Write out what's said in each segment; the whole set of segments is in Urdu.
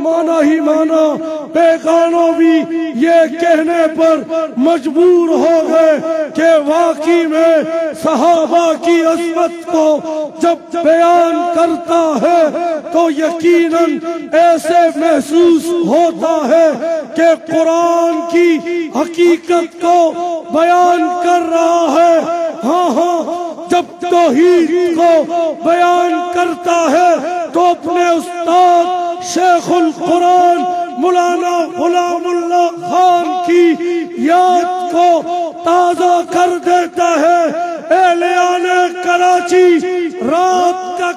مانا ہی مانا، بیگانوں بھی یہ کہنے پر مجبور ہو گئے کہ واقعی میں صحابہ کی عظمت کو جب بیان کرتا ہے تو یقیناً ایسے محسوس ہوتا ہے کہ قرآن کی حقیقت کو بیان کر رہا ہے۔ ہاں ہاں، جب توحید کو بیان کرتا ہے تو اپنے استاد شیخ القرآن مولانا غلام اللہ خان کی یاد کو تازہ کر دیتا ہے۔ اہلیان کراچی رات کا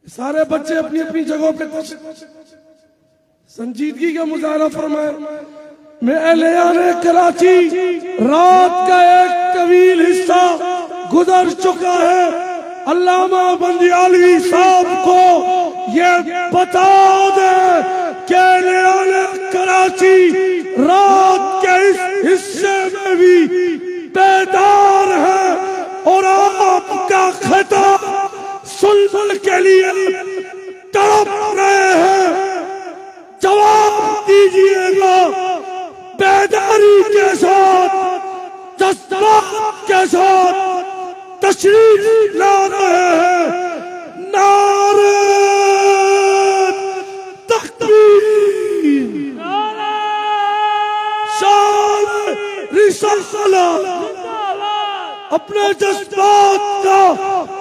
سارے بچے اپنی اپنی جگہوں پہ سنجیدگی کا مظاہرہ فرمائے۔ میں اہلیان کراچی رات کا ایک طویل حصہ گزر چکا ہے، علامہ بندیالوی صاحب کو یہ بتا دے کہ اہلیان کراچی رات کے اس حصے میں بھی بیدار ہے اور آپ کا خطاب سلسل کے لیے تڑپ رہے ہیں۔ جواب دیجئے گا بیداری کے ساتھ، جذبات کے ساتھ تشریف لا رہے ہیں۔ نعرہ تکبیر، شان رسالت، اپنے جذبات کا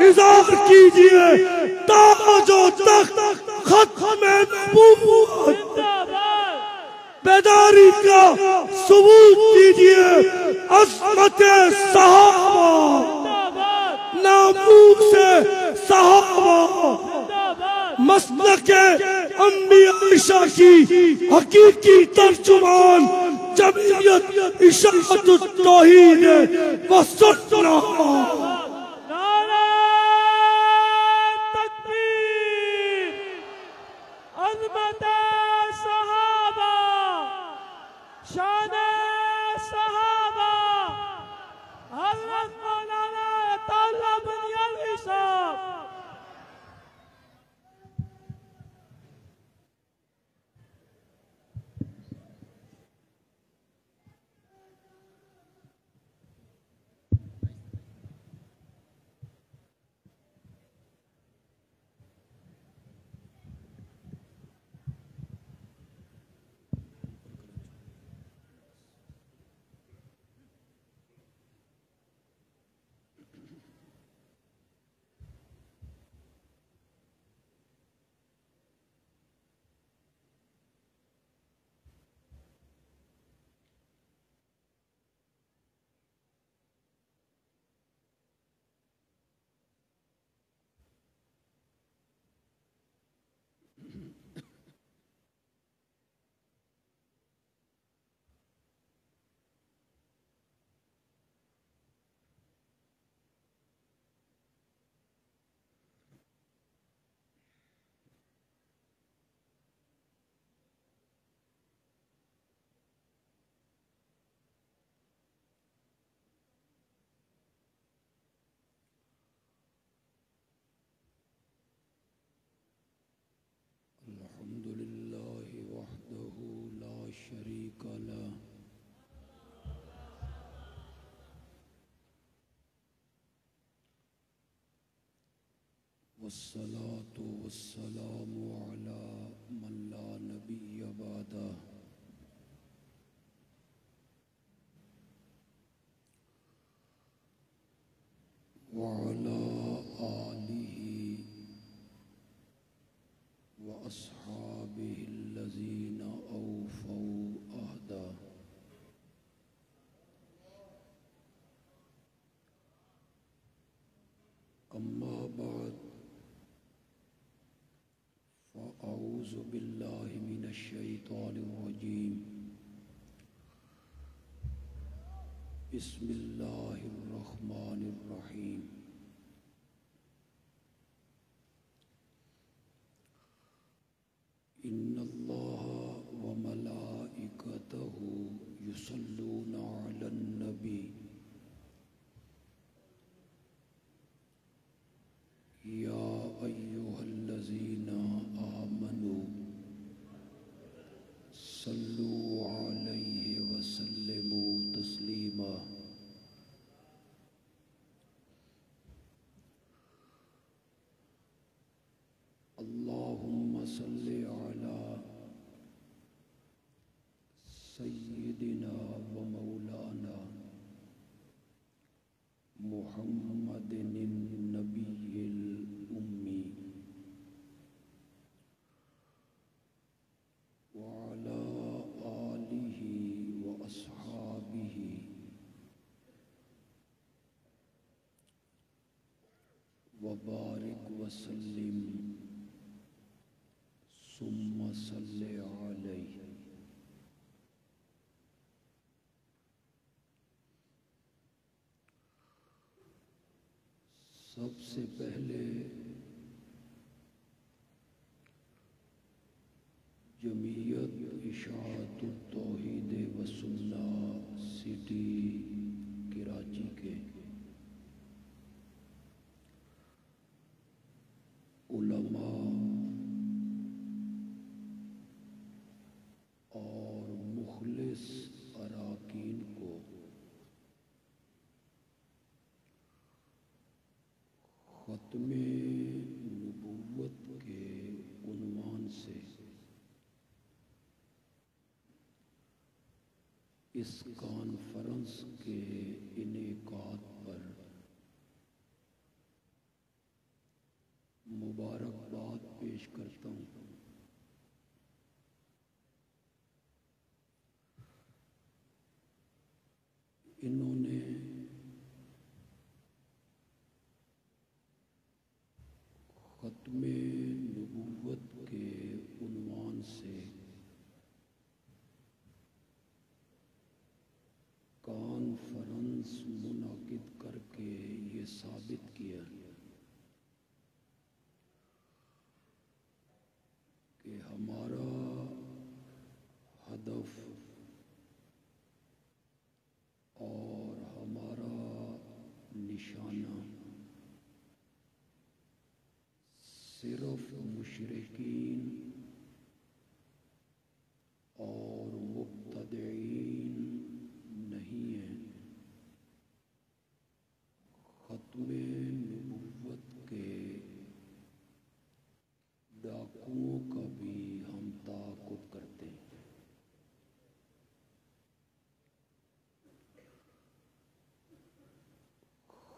اظہار کیجئے۔ تاج و تخت ختم نبوت، بیداری کا ثبوت دیجئے۔ عظمت صحابہ، ناموس صحابہ، مسلک انبیاء عائشہ کی حقیقی ترجمان، جمعیت اشاعت التوحید و سنت۔ والصلاة والسلام على من لا نبي بعده وعلى آله وأصحابه الذين أوفوا عهده أما بعد فأعوذ بالله من الشيطان الرجيم بسم الله الرحمن الرحيم إن الله وملائكته يصلون على النبي محمد النبی الأمی وعلى آلہ وأصحابہ وبارک وسلم ثم صلی علیہ۔ سب سے پہلے جمعیت اشاعت التوحید و سنہ سٹی کراچی کے علماء اور مخلص اراکین کو ختم نبوت کے عنوان سے اس کانفرنس کے انعقاد پر مبارکباد پیش کرتا ہوں۔ انہوں نے ختم نبوت کے عنوان سے کانفرنس منعقد کر کے یہ ثابت کیا کہ ہمارا ہدف اور ہمارا نشانہ صرف مشرکین اور مبتدعین نہیں ہے، ختم نبوت کے ڈاکوؤں کا بھی ہم تعاقب کرتے ہیں۔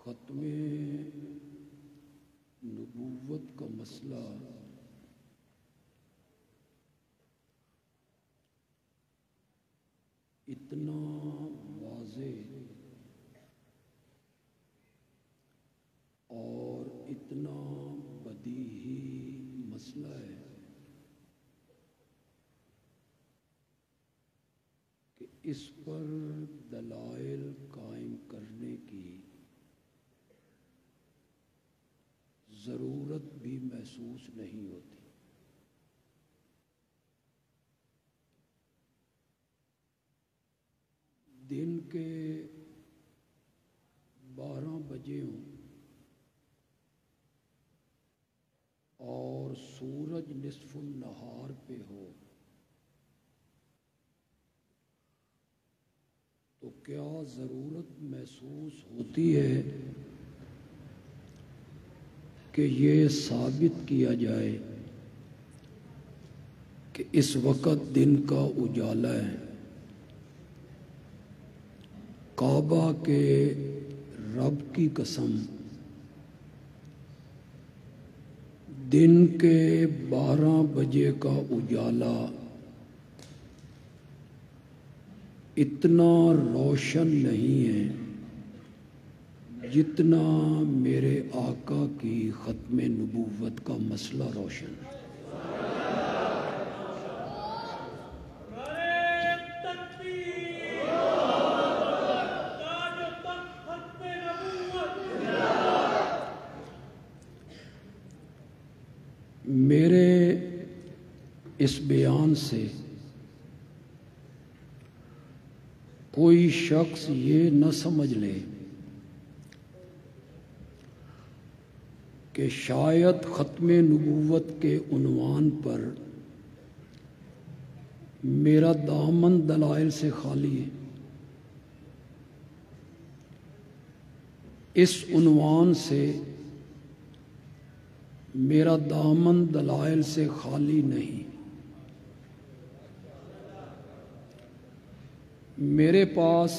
ختم نبوت کا مسئلہ اتنا واضح اور اتنا بدیہی مسئلہ ہے کہ اس پر دلائل قائم کرنے کی ضرورت بھی محسوس نہیں ہوتی۔ دن کے 12 بجے ہوں اور سورج نصف النہار پہ ہو تو کیا ضرورت محسوس ہوتی ہے کہ یہ ثابت کیا جائے کہ اس وقت دن کا اجالا ہے؟ کعبہ کے رب کی قسم، دن کے 12 بجے کا اجالا اتنا روشن نہیں ہے جتنا میرے آقا کی ختم نبوت کا مسئلہ روشن ہے۔ میرے اس بیان سے کوئی شخص یہ نہ سمجھ لے کہ شاید ختم نبوت کے عنوان پر میرا دامن دلائل سے خالی ہے۔ اس عنوان سے میرا دامن دلائل سے خالی نہیں۔ میرے پاس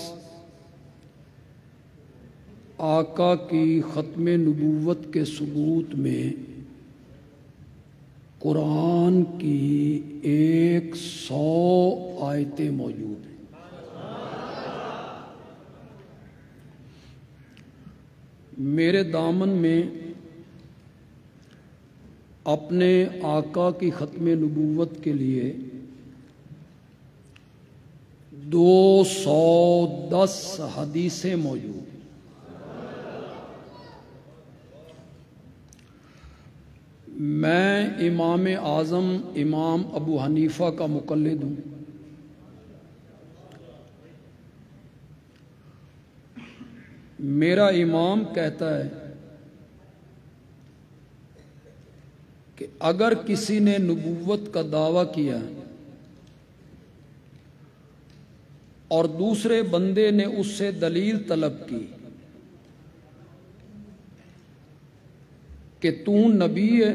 آقا کی ختم نبوت کے ثبوت میں قرآن کی 100 آیتیں موجود ہیں۔ میرے دامن میں اپنے آقا کی ختم نبوت کے لیے 210 حدیثیں موجود ہیں۔ میں امام اعظم امام ابو حنیفہ کا مقلد ہوں۔ میرا امام کہتا ہے کہ اگر کسی نے نبوت کا دعویٰ کیا اور دوسرے بندے نے اس سے دلیل طلب کی کہ تو نبی ہے،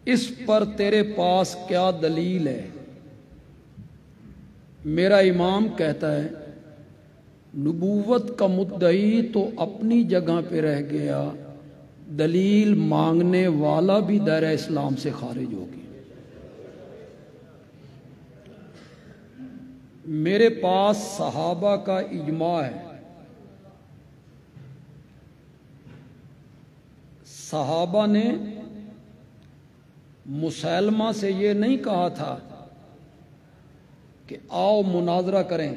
اس پر تیرے پاس کیا دلیل ہے؟ میرا امام کہتا ہے نبوت کا مدعی تو اپنی جگہ پہ رہ گیا، دلیل مانگنے والا بھی دائرہ اسلام سے خارج ہو گیا۔ میرے پاس صحابہ کا اجماع ہے، صحابہ نے مسلمہ سے یہ نہیں کہا تھا کہ آؤ مناظرہ کریں،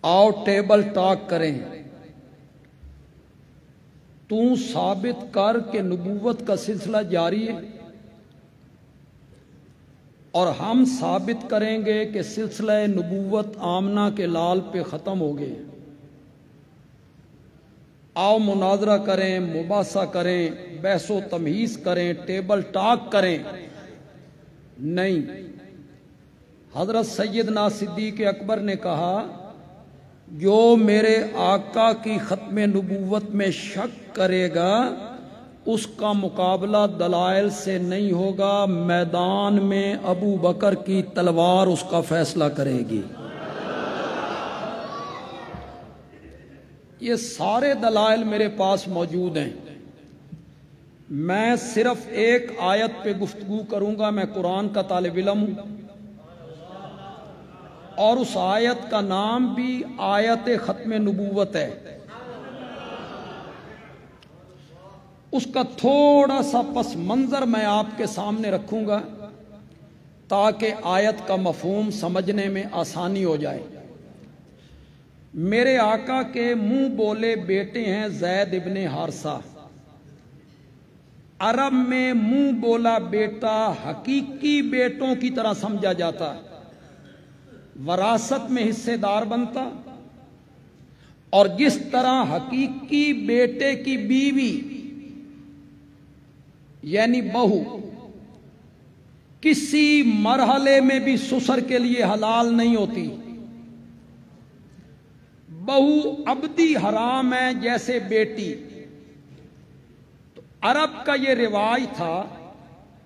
آؤ ٹیبل ٹاک کریں، تو ثابت کر کہ نبوت کا سلسلہ جاری ہے اور ہم ثابت کریں گے کہ سلسلہ نبوت آمنہ کے لال پہ ختم ہو گئے۔ آؤ مناظرہ کریں، مباحثہ کریں، بحث و تمہیز کریں، ٹیبل ٹاک کریں۔ نہیں، حضرت سیدنا صدیق اکبر نے کہا جو میرے آقا کی ختم نبوت میں شک کرے گا اس کا مقابلہ دلائل سے نہیں ہوگا، میدان میں ابو بکر کی تلوار اس کا فیصلہ کرے گی۔ یہ سارے دلائل میرے پاس موجود ہیں۔ میں صرف ایک آیت پہ گفتگو کروں گا، میں قرآن کا طالب علم ہوں، اور اس آیت کا نام بھی آیت ختم نبوت ہے۔ اس کا تھوڑا سا پس منظر میں آپ کے سامنے رکھوں گا تاکہ آیت کا مفہوم سمجھنے میں آسانی ہو جائے۔ میرے آقا کے منہ بولے بیٹے ہیں زید ابن حارثہ۔ عرب میں منہ بولا بیٹا حقیقی بیٹوں کی طرح سمجھا جاتا، وراثت میں حصے دار بنتا، اور جس طرح حقیقی بیٹے کی بیوی یعنی بہو کسی مرحلے میں بھی سسر کے لیے حلال نہیں ہوتی، بہو ابدی حرام ہے جیسے بیٹی، تو عرب کا یہ رواج تھا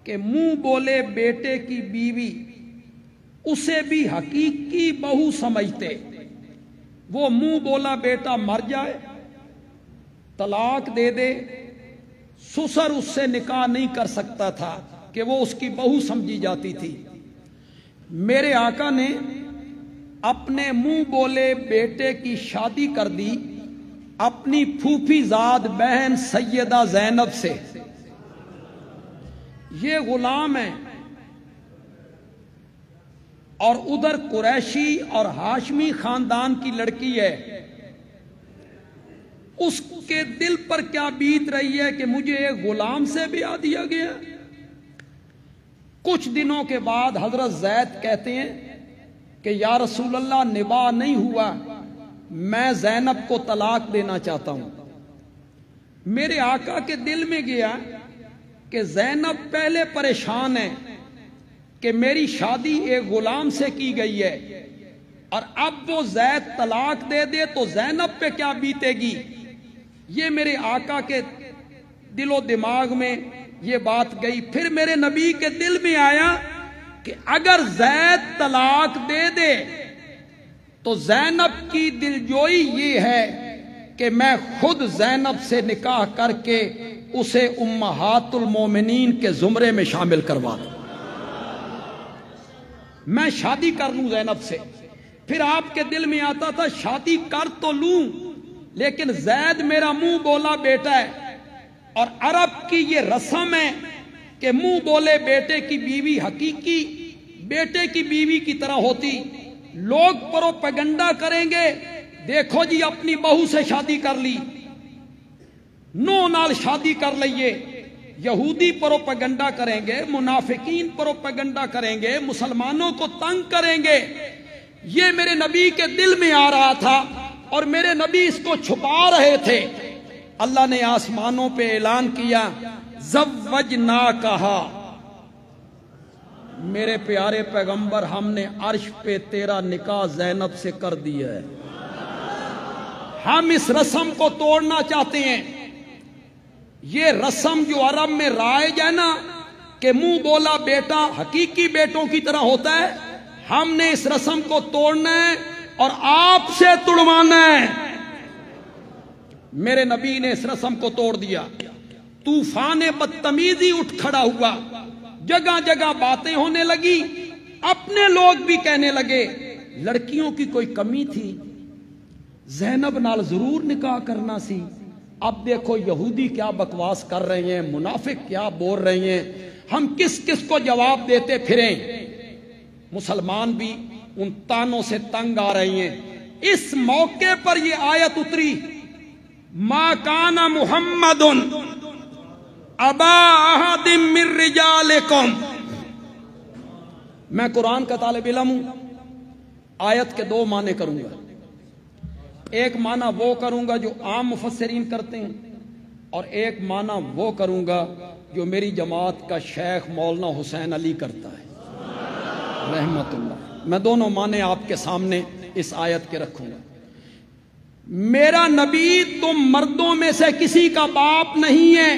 کہ منہ بولے بیٹے کی بیوی اسے بھی حقیقی بہو سمجھتے۔ وہ منہ بولا بیٹا مر جائے، طلاق دے دے، سسر اس سے نکاح نہیں کر سکتا تھا کہ وہ اس کی بہو سمجھی جاتی تھی۔ میرے آقا نے اپنے منہ بولے بیٹے کی شادی کر دی اپنی پھوپھی زاد بہن سیدہ زینب سے۔ یہ غلام ہے اور ادھر قریشی اور ہاشمی خاندان کی لڑکی ہے۔ اس کے دل پر کیا بیت رہی ہے کہ مجھے ایک غلام سے بیاہ دیا گیا۔ کچھ دنوں کے بعد حضرت زید کہتے ہیں کہ یا رسول اللہ نباہ نہیں ہوا، میں زینب کو طلاق دینا چاہتا ہوں۔ میرے آقا کے دل میں گیا کہ زینب پہلے پریشان ہے کہ میری شادی ایک غلام سے کی گئی ہے، اور اب وہ زید طلاق دے دے تو زینب پہ کیا بیتے گی۔ یہ میرے آقا کے دل و دماغ میں یہ بات گئی۔ پھر میرے نبی کے دل میں آیا کہ اگر زید طلاق دے دے تو زینب کی دلجوئی یہ ہے کہ میں خود زینب سے نکاح کر کے اسے امہات المومنین کے زمرے میں شامل کروا دوں، میں شادی کر لوں زینب سے۔ پھر آپ کے دل میں آتا تھا شادی کر تو لوں لیکن زید میرا منہ بولا بیٹا ہے، اور عرب کی یہ رسم ہے کہ منہ بولے بیٹے کی بیوی حقیقی بیٹے کی بیوی کی طرح ہوتی۔ لوگ پروپیگنڈا کریں گے، دیکھو جی اپنی بہو سے شادی کر لی، نو نال شادی کر لئیے۔ یہودی پروپیگنڈا کریں گے، منافقین پروپیگنڈا کریں گے، مسلمانوں کو تنگ کریں گے۔ یہ میرے نبی کے دل میں آ رہا تھا اور میرے نبی اس کو چھپا رہے تھے۔ اللہ نے آسمانوں پہ اعلان کیا زوجناکہا، میرے پیارے پیغمبر ہم نے عرش پہ تیرا نکاح زینب سے کر دیا ہے۔ ہم اس رسم کو توڑنا چاہتے ہیں۔ یہ رسم جو عرب میں رائج ہے نا کہ منہ بولا بیٹا حقیقی بیٹوں کی طرح ہوتا ہے، ہم نے اس رسم کو توڑنا ہے اور آپ سے تڑوانا ہے۔ میرے نبی نے اس رسم کو توڑ دیا۔ طوفان بدتمیزی اٹھ کھڑا ہوا، جگہ جگہ باتیں ہونے لگی، اپنے لوگ بھی کہنے لگے لڑکیوں کی کوئی کمی تھی، زینب نال ضرور نکاح کرنا سی۔ اب دیکھو یہودی کیا بکواس کر رہے ہیں، منافق کیا بول رہے ہیں، ہم کس کس کو جواب دیتے پھریں۔ مسلمان بھی ان تانوں سے تنگ آ رہے ہیں۔ اس موقع پر یہ آیت اتری ما کان محمد ابا احد من رجالکم۔ میں قرآن کا طالب علم ہوں، آیت کے دو معنی کروں گا۔ ایک معنی وہ کروں گا جو عام مفسرین کرتے ہیں، اور ایک معنی وہ کروں گا جو میری جماعت کا شیخ مولانا حسین علی کرتا ہے رحمت اللہ۔ میں دونوں معنی آپ کے سامنے اس آیت کے رکھوں گا۔ میرا نبی تم مردوں میں سے کسی کا باپ نہیں ہے،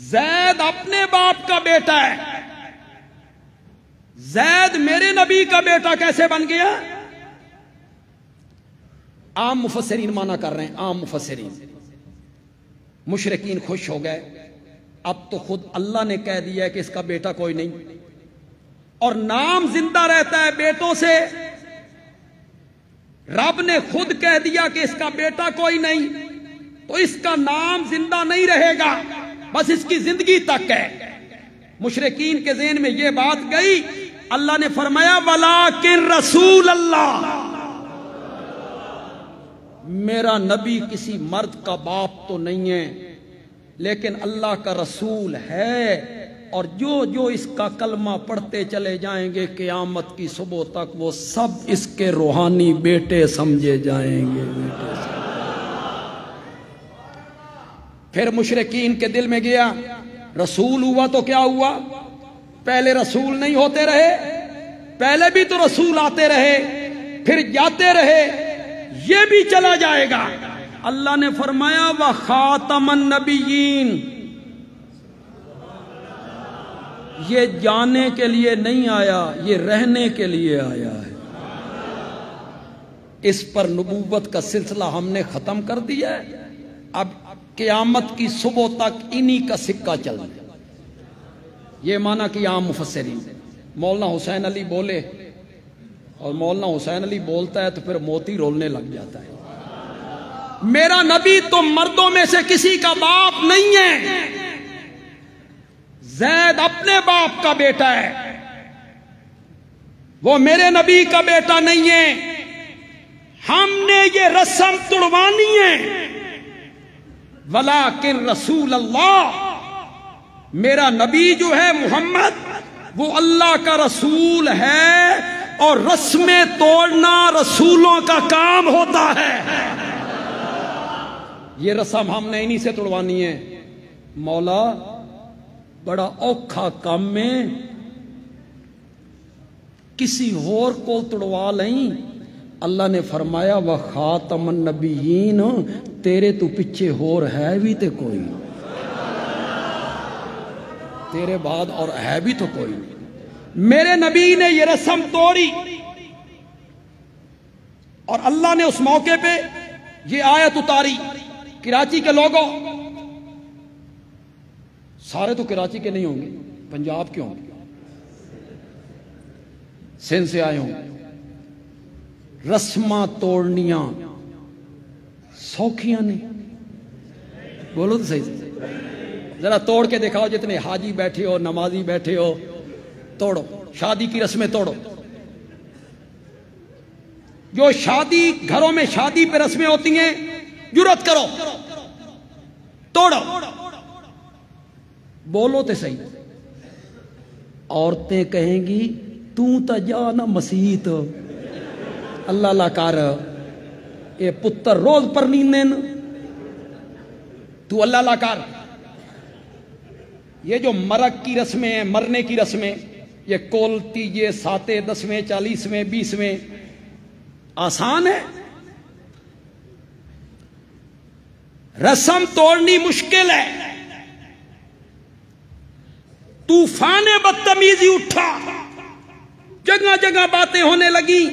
زید اپنے باپ کا بیٹا ہے۔ زید میرے نبی کا بیٹا کیسے بن گیا؟ عام مفسرین مانا کر رہے ہیں، عام مفسرین۔ مشرکین خوش ہو گئے، اب تو خود اللہ نے کہہ دیا ہے کہ اس کا بیٹا کوئی نہیں، اور نام زندہ رہتا ہے بیٹوں سے۔ رب نے خود کہہ دیا کہ اس کا بیٹا کوئی نہیں، تو اس کا نام زندہ نہیں رہے گا، بس اس کی زندگی تک ہے۔ مشرکین کے ذہن میں یہ بات گئی، اللہ نے فرمایا ولیکن رسول اللہ، میرا نبی کسی مرد کا باپ تو نہیں ہے لیکن اللہ کا رسول ہے، اور جو جو اس کا کلمہ پڑھتے چلے جائیں گے قیامت کی صبح تک وہ سب اس کے روحانی بیٹے سمجھے جائیں گے۔ پھر مشرکین کے دل میں گیا رسول ہوا تو کیا ہوا، پہلے رسول نہیں ہوتے رہے، پہلے بھی تو رسول آتے رہے پھر جاتے رہے، یہ بھی چلا جائے گا۔ اللہ نے فرمایا وخاتم النبیین، یہ جانے کے لیے نہیں آیا، یہ رہنے کے لیے آیا ہے۔ اس پر نبوت کا سلسلہ ہم نے ختم کر دیا ہے، اب قیامت کی صبح تک انہی کا سکہ چل رہا ہے۔ یہ معنی کہ عام مفسرین۔ مولانا حسین علی بولے، اور مولانا حسین علی بولتا ہے تو پھر موتی رولنے لگ جاتا ہے۔ میرا نبی تو مردوں میں سے کسی کا باپ نہیں ہے، زید اپنے باپ کا بیٹا ہے، وہ میرے نبی کا بیٹا نہیں ہے۔ ہم نے یہ رسم توڑوانی ہے، ولیکن رسول اللہ، میرا نبی جو ہے محمد وہ اللہ کا رسول ہے، اور رسمیں توڑنا رسولوں کا کام ہوتا ہے۔ یہ رسم ہم نے انہی سے توڑوانی ہے۔ مولا بڑا اوکھا کام میں کسی اور کو توڑوا لیں، اللہ نے فرمایا وخاتم النبیین، تیرے تو پیچھے اور ہے بھی تے کوئی، تیرے بعد اور ہے بھی تو کوئی نہیں۔ میرے نبی نے یہ رسم توڑی اور اللہ نے اس موقع پہ یہ آیت اتاری۔ کراچی کے لوگوں، سارے تو کراچی کے نہیں ہوں گے، پنجاب کے ہوں گے، سندھ سے آئے ہوں گے۔ رسماں توڑنیاں سوکھیاں نہیں، بولو تو صحیح سے، ذرا توڑ کے دکھاؤ، جتنے حاجی بیٹھے ہو، نمازی بیٹھے ہو، توڑو شادی کی رسمیں، توڑو جو شادی گھروں میں شادی پہ رسمیں ہوتی ہیں، جرات کرو توڑو، بولو تو صحیح۔ عورتیں کہیں گی تو تا جا نا مسیت، اللہ اللہ کر اے پتر روز پر نیندن، تو اللہ اللہ کر۔ یہ جو مرگ کی رسمیں ہیں، مرنے کی رسمیں، یہ کول تیجے ساتے 10ویں 40ویں 20ویں آسان ہے، رسم توڑنی مشکل ہے۔ طوفان بدتمیزی اٹھا، جگہ جگہ باتیں ہونے لگی۔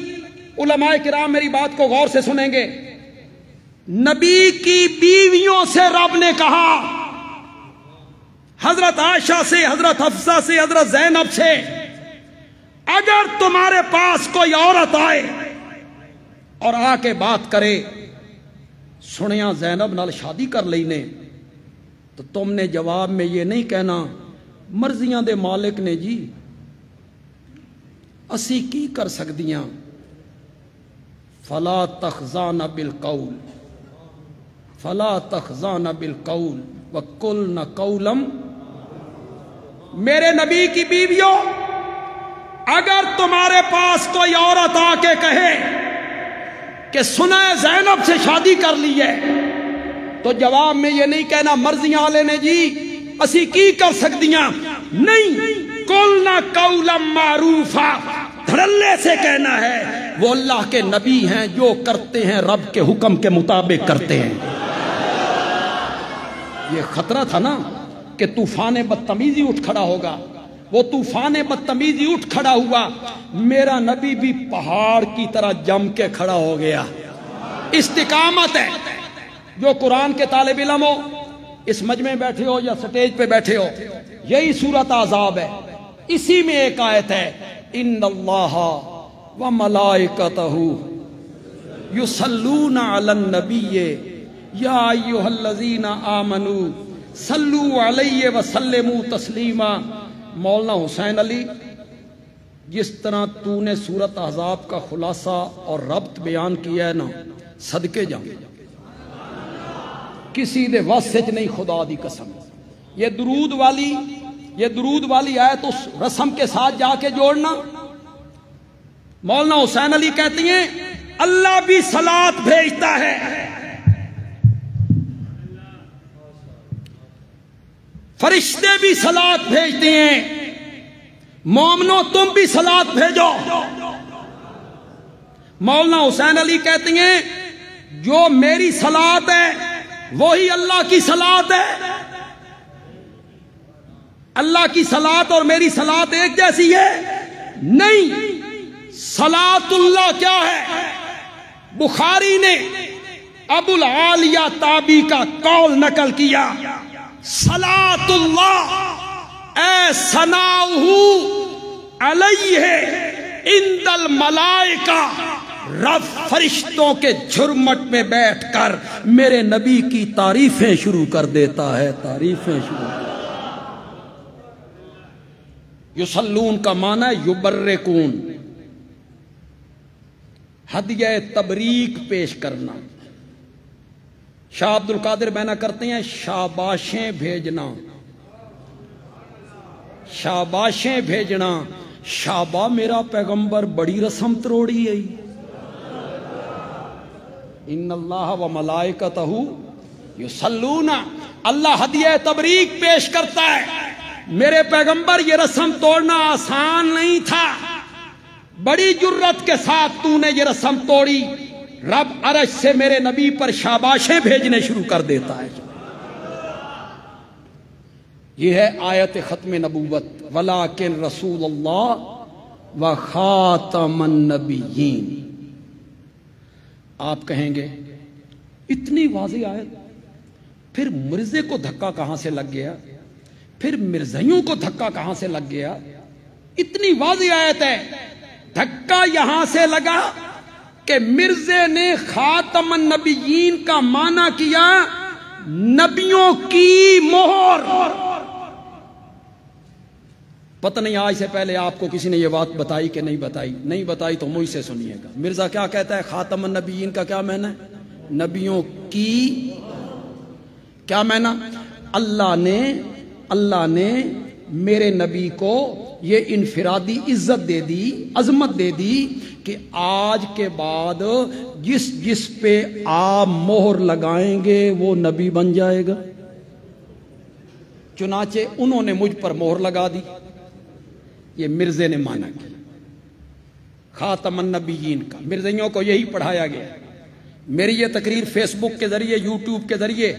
علماء کرام میری بات کو غور سے سنیں گے۔ نبی کی بیویوں سے رب نے کہا، حضرت عائشہ سے، حضرت حفصہ سے، حضرت زینب سے، اگر تمہارے پاس کوئی عورت آئے اور آ کے بات کرے، سنیا زینب نال شادی کر لینے، تو تم نے جواب میں یہ نہیں کہنا مرضیاں دے مالک نے جی، اسی کی کر سکدیاں، فلا تخزان بالقول، فلا تخزان بالقول وقلن قولا۔ میرے نبی کی بیویوں، اگر تمہارے پاس کوئی عورت آ کے کہے کہ سنا ہے زینب سے شادی کر لی ہے، تو جواب میں یہ نہیں کہنا مرضیاں والے نے جی اسی کی کر سکدیاں، نہیں، قلنا قولا معروفا، دھڑلے سے کہنا ہے وہ اللہ کے نبی ہیں، جو کرتے ہیں رب کے حکم کے مطابق کرتے ہیں۔ یہ خطرہ تھا نا کہ طوفان بدتمیزی اٹھ کھڑا ہوگا، وہ طوفان بدتمیزی اٹھ کھڑا ہوا، میرا نبی بھی پہاڑ کی طرح جم کے کھڑا ہو گیا۔ استقامت ہے۔ جو قرآن کے طالب علم ہو، اس مجمع میں بیٹھے ہو یا سٹیج پہ بیٹھے ہو، یہی سورۃ احزاب ہے، اسی میں ایک آیت ہے، ان اللہ و ملائکتہ یصلون علی النبی یا ایھا الذین آمنوا صلوا علیہ وسلموا تسلیما۔ مولانا حسین علی، جس طرح تو نے سورۃ احزاب کا خلاصہ اور ربط بیان کیا ہے نا، صدقے جاؤں، کسی دے واسطے نہیں، خدا دی قسم۔ یہ درود والی آیت اس رسم کے ساتھ جا کے جوڑنا۔ مولانا حسین علی کہتی ہیں اللہ بھی صلات بھیجتا ہے، فرشتے بھی صلات بھیجتے ہیں، مومنو تم بھی صلات بھیجو۔ مولانا حسین علی کہتی ہیں جو میری صلات ہے وہی اللہ کی صلات ہے۔ اللہ کی صلات اور میری صلات ایک جیسی ہے؟ نہیں، صلات اللہ کیا ہے؟ بخاری نے ابو العالیہ تابی کا قول نقل کیا، صلات اللہ اے ثناؤہ علیہ عند الملائکہ، رب فرشتوں کے جھرمٹ میں بیٹھ کر میرے نبی کی تعریفیں شروع کر دیتا ہے، تعریفیں شروع۔ یصلون کا معنی ہے یبرکون، ہدیہ تبریک پیش کرنا۔ شاہ عبد القادر بیان کرتے ہیں شاباشیں بھیجنا، شاباشیں بھیجنا۔ شابہ میرا پیغمبر بڑی رسم تروڑی ہے۔ ان اللہ و ملائکتہ یصلون، اللہ ہدیہ تبریک پیش کرتا ہے۔ میرے پیغمبر یہ رسم توڑنا آسان نہیں تھا، بڑی جرت کے ساتھ تو نے یہ رسم توڑی۔ رب عرش سے میرے نبی پر شاباشیں بھیجنے شروع کر دیتا ہے۔ یہ ہے آیت ختم نبوت، ولیکن رسول اللہ و خاتم النبیین۔ آپ کہیں گے اتنی واضح آیت، پھر مرزے کو دھکا کہاں سے لگ گیا، پھر مرزائیوں کو دھکا کہاں سے لگ گیا؟ اتنی واضح آیت ہے، دھکا یہاں سے لگا کہ مرزے نے خاتم النبیین کا معنی کیا نبیوں کی مہر۔ پتہ نہیں آج سے پہلے آپ کو کسی نے یہ بات بتائی کہ نہیں بتائی؟ نہیں بتائی تو مجھ سے سنیے گا۔ مرزا کیا کہتا ہے؟ خاتم النبیین کا کیا معنی ہے؟ نبیوں کی کیا معنی؟ اللہ نے میرے نبی کو یہ انفرادی عزت دے دی، عظمت دے دی کہ آج کے بعد جس پہ آپ مہر لگائیں گے وہ نبی بن جائے گا۔ چنانچہ انہوں نے مجھ پر مہر لگا دی، یہ مرزے نے مانا کیا خاتم النبیین کا۔ مرزائیوں کو یہی پڑھایا گیا۔ میری یہ تقریر فیس بک کے ذریعے، یوٹیوب کے ذریعے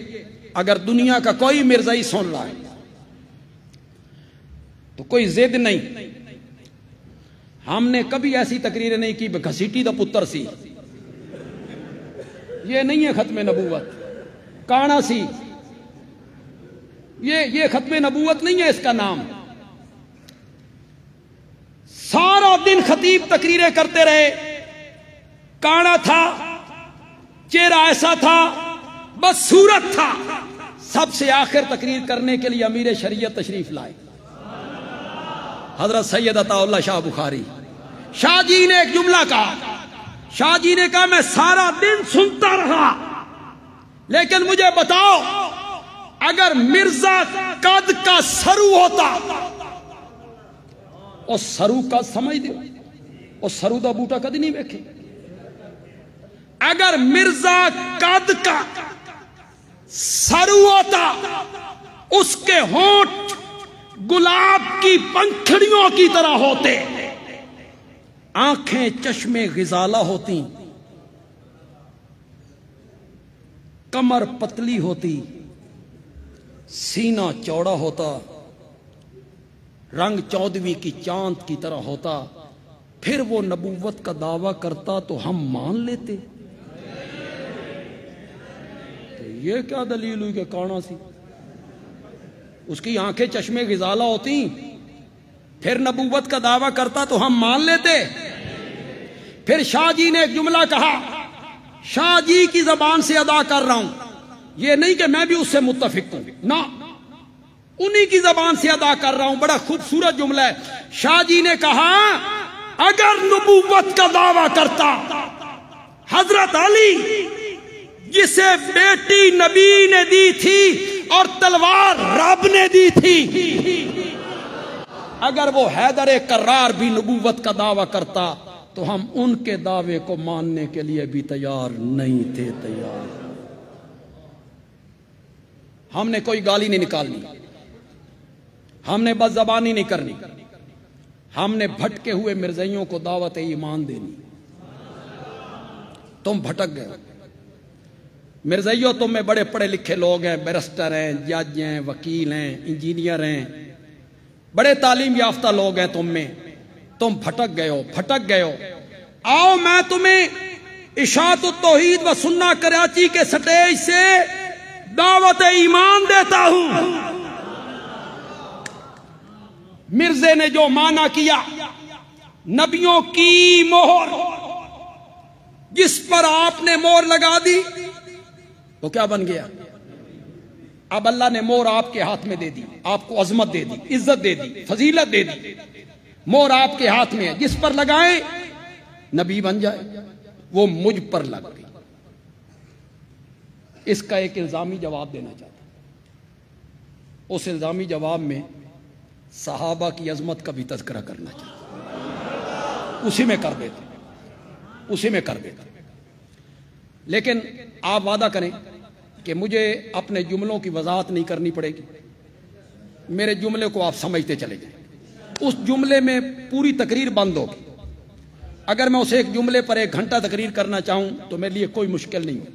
اگر دنیا کا کوئی مرزائی سن رہا ہے تو کوئی ضد نہیں، ہم نے کبھی ایسی تقریریں نہیں کی گھسیٹی دا پتر سی، یہ نہیں ہے ختم نبوت۔ کانا سی، یہ ختم نبوت نہیں ہے اس کا نام۔ سارا دن خطیب تقریریں کرتے رہے، کانا تھا، چہرہ ایسا تھا، بس صورت تھا۔ سب سے آخر تقریر کرنے کے لیے امیر شریعت تشریف لائے، حضرت سید عطا اللہ شاہ بخاری۔ شاہ جی نے ایک جملہ کہا، شاہ جی نے کہا میں سارا دن سنتا رہا، لیکن مجھے بتاؤ اگر مرزا قد کا سرو ہوتا، اور سرو کا سمجھ دو، اور سرو دا بوٹا کدی نہیں ویکھے، اگر مرزا قد کا سرو ہوتا، اس کے ہونٹ گلاب کی پنکھڑیوں کی طرح ہوتے، آنکھیں چشمے غزالہ ہوتی، کمر پتلی ہوتی، سینہ چوڑا ہوتا، رنگ 14ویں کی چاند کی طرح ہوتا، پھر وہ نبوت کا دعویٰ کرتا تو ہم مان لیتے۔ تو یہ کیا دلیل ہوئی کہ کانا سی؟ اس کی آنکھیں چشمے غزالہ ہوتی، پھر نبوت کا دعویٰ کرتا تو ہم مان لیتے۔ پھر شاہ جی نے ایک جملہ کہا، شاہ جی کی زبان سے ادا کر رہا ہوں، یہ نہیں کہ میں بھی اس سے متفق ہوں، نہ، انہی کی زبان سے ادا کر رہا ہوں۔ بڑا خوبصورت جملہ ہے۔ شاہ جی نے کہا اگر نبوت کا دعویٰ کرتا حضرت علی، جسے بیٹی نبی نے دی تھی اور تلوار رب نے دی تھی، اگر وہ حیدر کرار بھی نبوت کا دعویٰ کرتا تو ہم ان کے دعوے کو ماننے کے لیے بھی تیار نہیں تھے۔ تیار، ہم نے کوئی گالی نہیں نکالنی، ہم نے بد زبانی نہیں کرنی، ہم نے بھٹکے ہوئے مرزائیوں کو دعوت ایمان دینی۔ تم بھٹک گئے مرزائیوں، تم میں بڑے پڑھے لکھے لوگ ہیں، بیرسٹر ہیں، جج ہیں، وکیل ہیں، انجینئر ہیں، بڑے تعلیم یافتہ لوگ ہیں تم میں، تم بھٹک گئے ہو۔ آؤ میں تمہیں اشاعت التوحید و سنہ کراچی کے سٹیج سے دعوت ایمان دیتا ہوں۔ مرزے نے جو معنی کیا نبیوں کی مہر، جس پر آپ نے مہر لگا دی وہ کیا بن گیا؟ اب اللہ نے مہر آپ کے ہاتھ میں دے دی، آپ کو عظمت دے دی، عزت دے دی، فضیلت دے دی، مہر آپ کے ہاتھ میں ہے، جس پر لگائیں نبی بن جائے، وہ مجھ پر لگ گئی۔ اس کا ایک الزامی جواب دینا چاہتا ہوں، اس الزامی جواب میں صحابہ کی عظمت کا بھی تذکرہ کرنا چاہتا ہوں، اسی میں کر دیتا، لیکن آپ وعدہ کریں کہ مجھے اپنے جملوں کی وضاحت نہیں کرنی پڑے گی، میرے جملے کو آپ سمجھتے چلے جائیں۔ اس جملے میں پوری تقریر بند ہوگی، اگر میں اسے ایک جملے پر 1 گھنٹہ تقریر کرنا چاہوں تو میرے لیے کوئی مشکل نہیں ہے،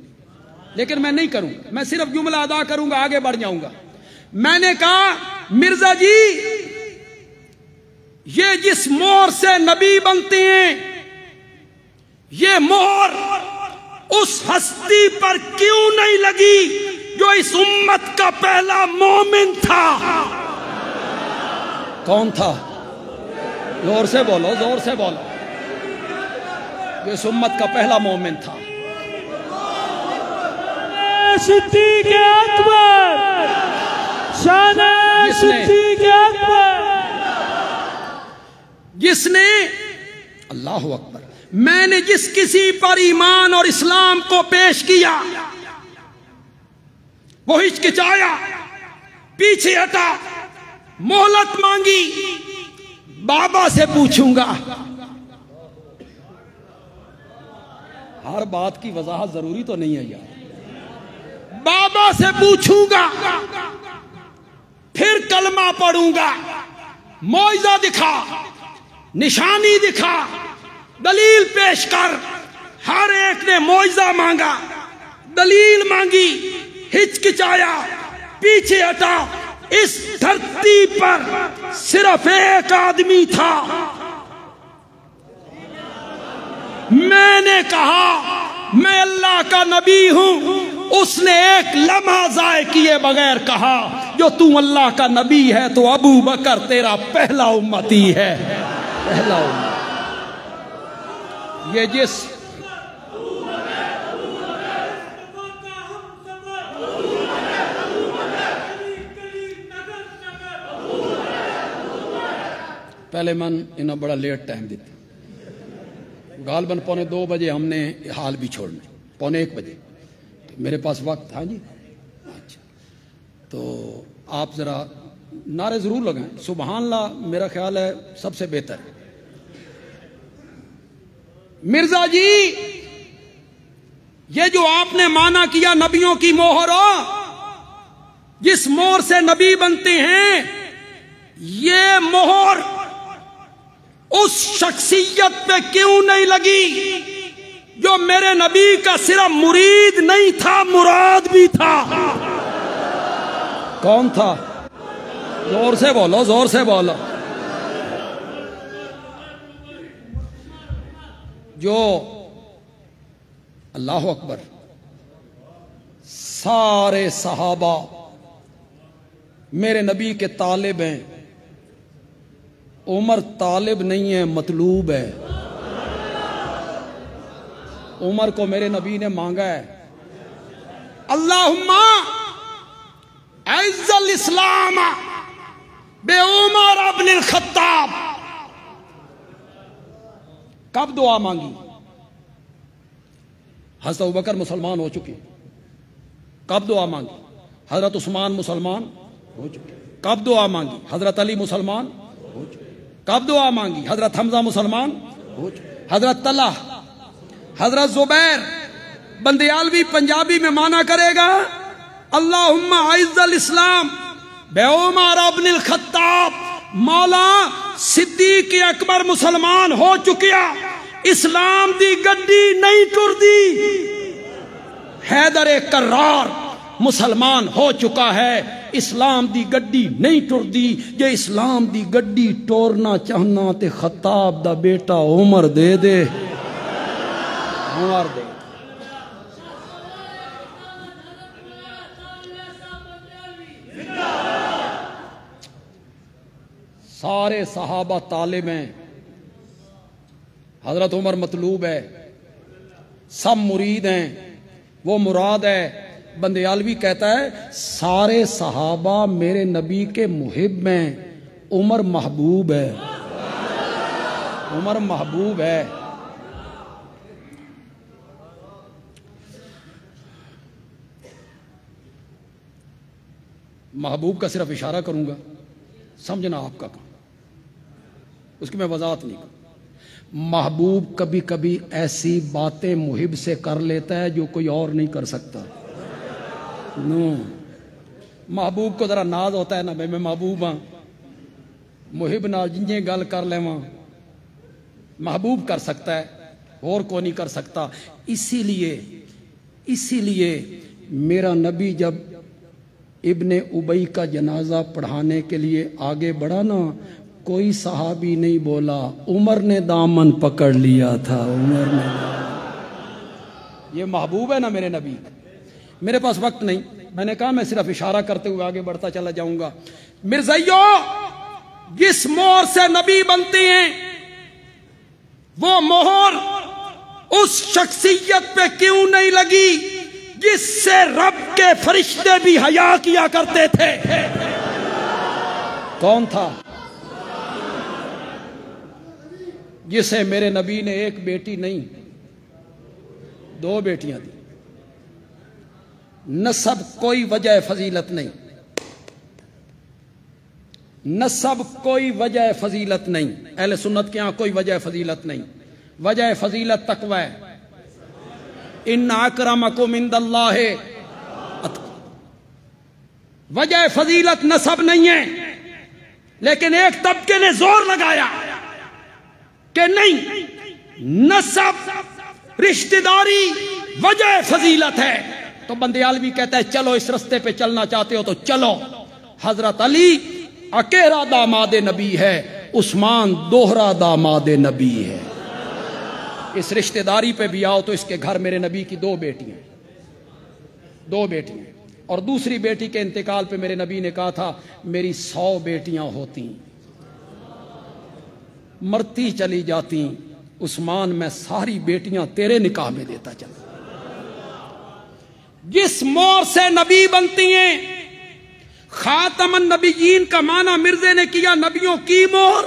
لیکن میں نہیں کروں گا، میں صرف جملہ ادا کروں گا، آگے بڑھ جاؤں گا۔ میں نے کہا مرزا جی یہ جس مہر سے نبی بنتے ہیں یہ مہر اس ہستی پر کیوں نہیں لگی جو اس امت کا پہلا مومن تھا؟ کون تھا؟ زور سے بولو، زور سے بولو۔ جو اس امت کا پہلا مومن تھا صدیق اکبر، شان صدیق اکبر، جس نے اللہ اکبر میں نے جس کسی پر ایمان اور اسلام کو پیش کیا وہ ہچکچایا، پیچھے ہٹا، مہلت مانگی، بابا سے پوچھوں گا۔ ہر بات کی وضاحت ضروری تو نہیں ہے یار۔ بابا سے پوچھوں گا، پھر کلمہ پڑھوں گا، معجزہ دکھا، نشانی دکھا، دلیل پیش کر۔ ہر ایک نے معجزہ مانگا، دلیل مانگی، ہچکچایا، پیچھے ہٹا۔ اس دھرتی پر صرف ایک آدمی تھا، میں نے کہا میں اللہ کا نبی ہوں، اس نے ایک لمحہ ضائع کیے بغیر کہا جو تو اللہ کا نبی ہے تو ابو بکر تیرا پہلا امتی ہے، پہلا امتی۔ یہ جس پہلے من انہیں بڑا لیٹ ٹائم دیتا، غالباً 1:45 بجے ہم نے حال بھی چھوڑنا، 1:45 بجے میرے پاس وقت۔ ہاں جی اچھا، تو آپ ذرا نعرے ضرور لگائیں۔ سبحان اللہ میرا خیال ہے سب سے بہتر ہے۔ مرزا جی یہ جو آپ نے مانا کیا نبیوں کی مہر، جس مہر سے نبی بنتے ہیں، یہ مہر اس شخصیت پہ کیوں نہیں لگی جو میرے نبی کا صرف مرید نہیں تھا، مراد بھی تھا؟ کون تھا؟ زور سے بولو، زور سے بولو۔ جو اللہ اکبر سارے صحابہ میرے نبی کے طالب ہیں، عمر طالب نہیں ہے، مطلوب ہے۔ عمر کو میرے نبی نے مانگا ہے، اللہم اعز الاسلام بے عمر ابن الخطاب۔ کب دعا مانگی؟ حضرت ابوبکر مسلمان ہو چکے۔ کب دعا مانگی؟ حضرت عثمان مسلمان ہو چکے۔ کب دعا مانگی؟ حضرت علی مسلمان ہو چکے۔ کب دعا مانگی؟ حضرت حمزہ مسلمان ہو چکے۔ حضرت طلحہ، حضرت زبیر۔ بندیالوی پنجابی میں مانا کرے گا، اللہم اعز الاسلام بے عمر ابن الخطاب۔ مولا صدیق اکبر مسلمان ہو چکیا، اسلام دی گڈی نہیں ٹر دی۔ حیدر کرار مسلمان ہو چکا ہے، اسلام دی گڈی نہیں ٹر دی۔ جے اسلام دی گڈی ٹورنا چاہنا تے خطاب دا بیٹا عمر دے دے، عمر دے۔ سارے صحابہ طالب ہیں، حضرت عمر مطلوب ہے، سب مرید ہیں، وہ مراد ہے۔ بندیالوی کہتا ہے سارے صحابہ میرے نبی کے محب ہیں، عمر محبوب ہے، عمر محبوب ہے۔ محبوب کا صرف اشارہ کروں گا، سمجھنا آپ کا کام، اس کی میں وضاحت نہیں کروں۔ محبوب کبھی کبھی ایسی باتیں محب سے کر لیتا ہے جو کوئی اور نہیں کر سکتا۔ نو محبوب کو ذرا ناز ہوتا ہے نا، میں محبوب ہاں، محب نال جنجیں گل کر لے وہاں، محبوب کر سکتا ہے اور کوئی نہیں کر سکتا۔ اسی لیے میرا نبی جب ابن ابی کا جنازہ پڑھانے کے لیے آگے بڑھا نا، کوئی صحابی نہیں بولا، عمر نے دامن پکڑ لیا تھا، عمر نے۔ یہ محبوب ہے نا میرے نبی۔ میرے پاس وقت نہیں، میں نے کہا میں صرف اشارہ کرتے ہوئے آگے بڑھتا چلا جاؤں گا۔ مرزائیو، جس مہر سے نبی بنتے ہیں وہ مہر اس شخصیت پہ کیوں نہیں لگی جس سے رب کے فرشتے بھی حیا کیا کرتے تھے؟ کون تھا؟ جسے میرے نبی نے ایک بیٹی نہیں 2 بیٹیاں دی۔ نسب کوئی وجہ فضیلت نہیں، نسب کوئی وجہ فضیلت نہیں، اہل سنت کے ہاں کوئی وجہ فضیلت نہیں، وجہ فضیلت تقوی ہے۔ ان اکرمکم عند اللہ، وجہ فضیلت نسب نہیں ہے، لیکن ایک طبقے نے زور لگایا کہ نہیں، نسب رشتہ داری وجہ فضیلت ہے، تو بندیالوی کہتا ہے چلو اس رستے پہ چلنا چاہتے ہو تو چلو۔ حضرت علی اکیرا داماد نبی ہے، عثمان دوہرا داماد نبی ہے۔ اس رشتہ داری پہ بھی آؤ تو اس کے گھر میرے نبی کی 2 بیٹیاں، 2 بیٹیاں، اور دوسری بیٹی کے انتقال پہ میرے نبی نے کہا تھا میری 100 بیٹیاں ہوتی، مرتی چلی جاتی، عثمان میں ساری بیٹیاں تیرے نکاح میں دیتا چلا۔ جس مور سے نبی بنتی ہیں، خاتم النبیین کا معنی مرزے نے کیا نبیوں کی مور،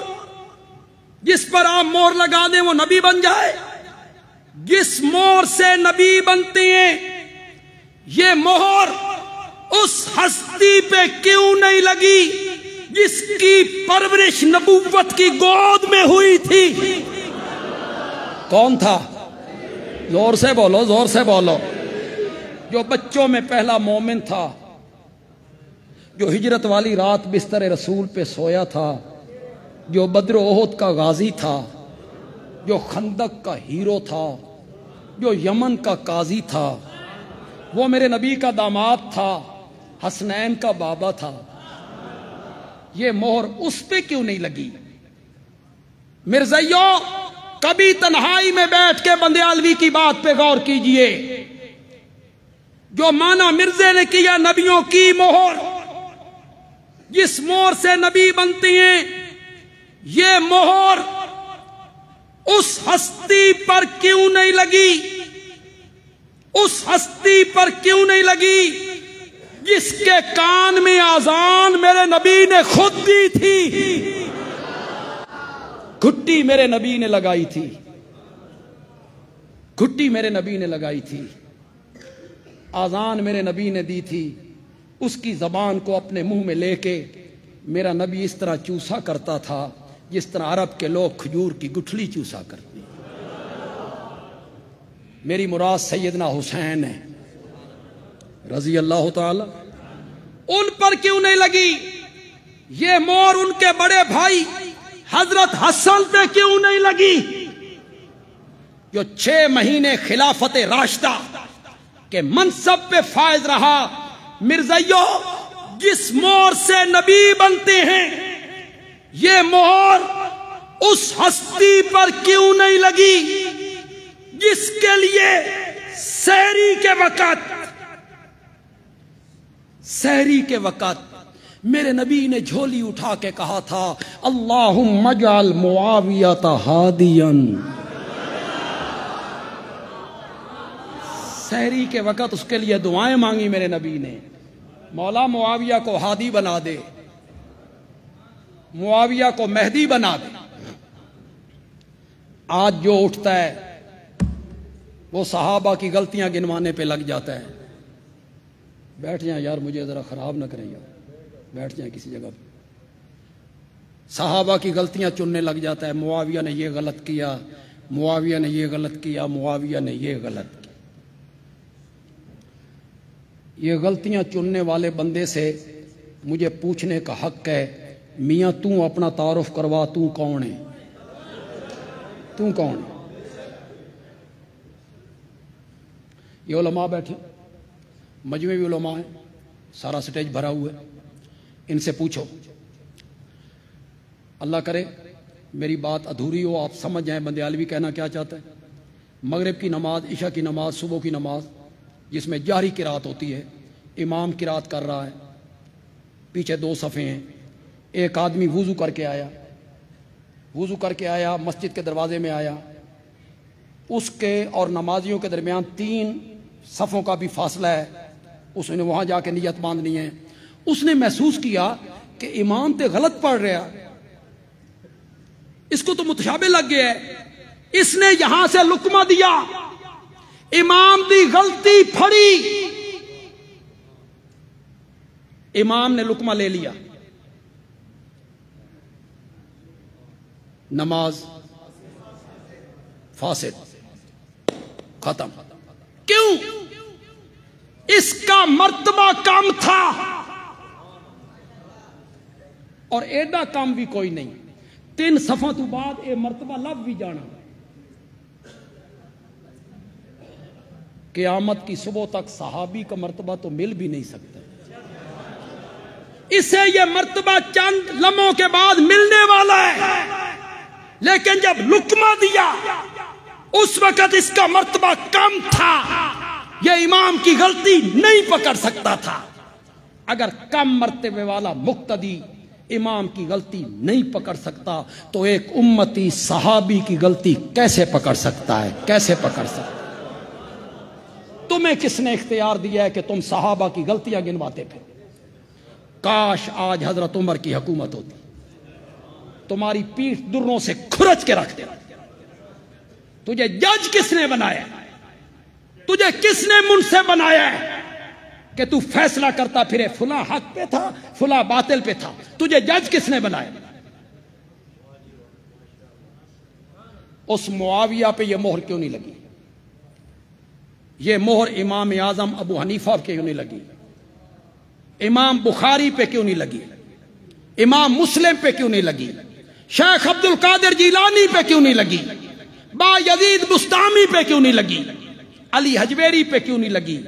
جس پر آپ مور لگا دیں وہ نبی بن جائے۔ جس مور سے نبی بنتے ہیں، یہ مہر اس ہستی پہ کیوں نہیں لگی جس کی پرورش نبوت کی گود میں ہوئی تھی؟ کون تھا؟ زور سے بولو، زور سے بولو۔ جو بچوں میں پہلا مومن تھا، جو ہجرت والی رات بستر رسول پہ سویا تھا، جو بدر و احد کا غازی تھا، جو خندق کا ہیرو تھا، جو یمن کا قاضی تھا، وہ میرے نبی کا داماد تھا، حسنین کا بابا تھا۔ یہ مہر اس پہ کیوں نہیں لگی؟ مرزائیو، کبھی تنہائی میں بیٹھ کے بندیالوی کی بات پہ غور کیجئے۔ جو معنی مرزے نے کیا نبیوں کی مہر، جس مہر سے نبی بنتی ہیں، یہ مہر اس ہستی پر کیوں نہیں لگی، اس ہستی پر کیوں نہیں لگی جس کے کان میں آذان میرے نبی نے خود دی تھی؟ گھٹی میرے نبی نے لگائی تھی، گھٹی میرے نبی نے لگائی تھی، آذان میرے نبی نے دی تھی۔ اس کی زبان کو اپنے منہ میں لے کے میرا نبی اس طرح چوسا کرتا تھا جس طرح عرب کے لوگ کھجور کی گٹھلی چوسا کرتے۔ میری مراد سیدنا حسین ہے رضی اللہ تعالی۔ ان پر کیوں نہیں لگی یہ مور؟ ان کے بڑے بھائی حضرت حسن پہ کیوں نہیں لگی جو 6 مہینے خلافت راشدہ کے منصب پہ فائز رہا؟ مرزائیو، جس مور سے نبی بنتے ہیں، یہ مہر اس ہستی پر کیوں نہیں لگی جس کے لیے سحری کے وقت میرے نبی نے جھولی اٹھا کے کہا تھا اللہم اجعل معاویہ ہادیا۔ سحری کے وقت اس کے لیے دعائیں مانگی میرے نبی نے، مولا معاویہ کو ہادی بنا دے، معاویہ کو مہدی بنا دے۔ آج جو اٹھتا ہے وہ صحابہ کی غلطیاں گنوانے پہ لگ جاتا ہے۔ بیٹھ جائیں یار، مجھے ذرا خراب نہ کریں یار، بیٹھ جائیں کسی جگہ پہ۔ صحابہ کی غلطیاں چننے لگ جاتا ہے، معاویہ نے یہ غلط کیا، معاویہ نے یہ غلط کیا، معاویہ نے یہ غلط کیا۔ یہ غلطیاں چننے والے بندے سے مجھے پوچھنے کا حق ہے، میاں تو اپنا تعارف کروا، تو کون ہے؟ تو کون ہے؟ یہ علماء بیٹھے، مجمع بھی علماء ہیں، سارا سٹیج بھرا ہوا ہے، ان سے پوچھو، اللہ کرے میری بات ادھوری ہو، آپ سمجھ جائیں بندیالوی کہنا کیا چاہتا ہے۔ مغرب کی نماز، عشاء کی نماز، صبح کی نماز جس میں جہری قرات ہوتی ہے، امام قرات کر رہا ہے، پیچھے 2 صفیں ہیں، ایک آدمی وضو کر کے آیا، مسجد کے دروازے میں آیا، اس کے اور نمازیوں کے درمیان 3 صفوں کا بھی فاصلہ ہے، اس نے وہاں جا کے نیت باندھنی ہے۔ اس نے محسوس کیا کہ امام تے غلط پڑھ رہا، اس کو تو متشابہ لگ گیا ہے، اس نے یہاں سے لقمہ دیا، امام دی غلطی پھڑی، امام نے لقمہ لے لیا، نماز فاسد، ختم۔ کیوں؟ اس کا مرتبہ کم تھا، اور ایڈا کم بھی کوئی نہیں، 3 صفوں تو بعد اے مرتبہ لب بھی جانا، قیامت کی صبح تک صحابی کا مرتبہ تو مل بھی نہیں سکتا، اسے یہ مرتبہ چند لمحوں کے بعد ملنے والا ہے، لیکن جب لقمہ دیا اس وقت اس کا مرتبہ کم تھا، یہ امام کی غلطی نہیں پکڑ سکتا تھا۔ اگر کم مرتبے والا مقتدی امام کی غلطی نہیں پکڑ سکتا تو ایک امتی صحابی کی غلطی کیسے پکڑ سکتا ہے؟ کیسے پکڑ سکتا ہے؟ تمہیں کس نے اختیار دیا ہے کہ تم صحابہ کی غلطیاں گنواتے پھر؟ کاش آج حضرت عمر کی حکومت ہوتی، تمہاری پیٹھ دروں سے کھرچ کے رکھ دے۔ تجھے جج کس نے بنایا؟ تجھے کس نے منصف بنایا ہے کہ تو فیصلہ کرتا پھرے فلاں حق پہ تھا فلاں باطل پہ تھا؟ تجھے جج کس نے بنایا؟ اس معاویہ پہ یہ مہر کیوں نہیں لگی؟ یہ مہر امام اعظم ابو حنیفہ پہ کیوں نہیں لگی؟ امام بخاری پہ کیوں نہیں لگی؟ امام مسلم پہ کیوں نہیں لگی؟ شیخ عبد القادر جیلانی پہ کیوں نہیں لگی؟ با یزید بستامی پہ کیوں نہیں لگی؟ علی حجویری پہ کیوں نہیں لگی؟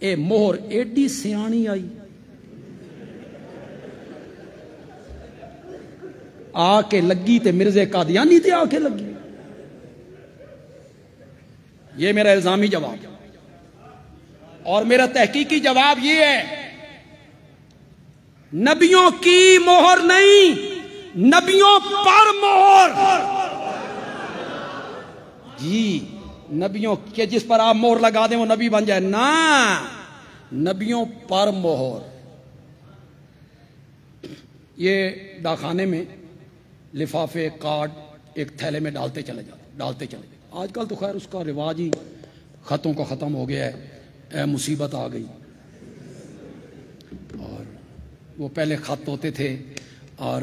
اے مہر ایڈی سیانی آئی، آ کے لگی تے مرزے قادیانی تے آ کے لگی۔ یہ میرا الزامی جواب، اور میرا تحقیقی جواب یہ ہے، نبیوں کی مہر نہیں، نبیوں پر مہر۔ جی نبیوں کے جس پر آپ مہر لگا دیں وہ نبی بن جائے نا، نبیوں پر مہر۔ یہ ڈاکخانے میں لفافے کارڈ ایک تھیلے میں ڈالتے چلے جاتے۔ آج کل تو خیر اس کا رواج ہی خطوں کا ختم ہو گیا ہے، مصیبت آ گئی۔ اور وہ پہلے خط ہوتے تھے، اور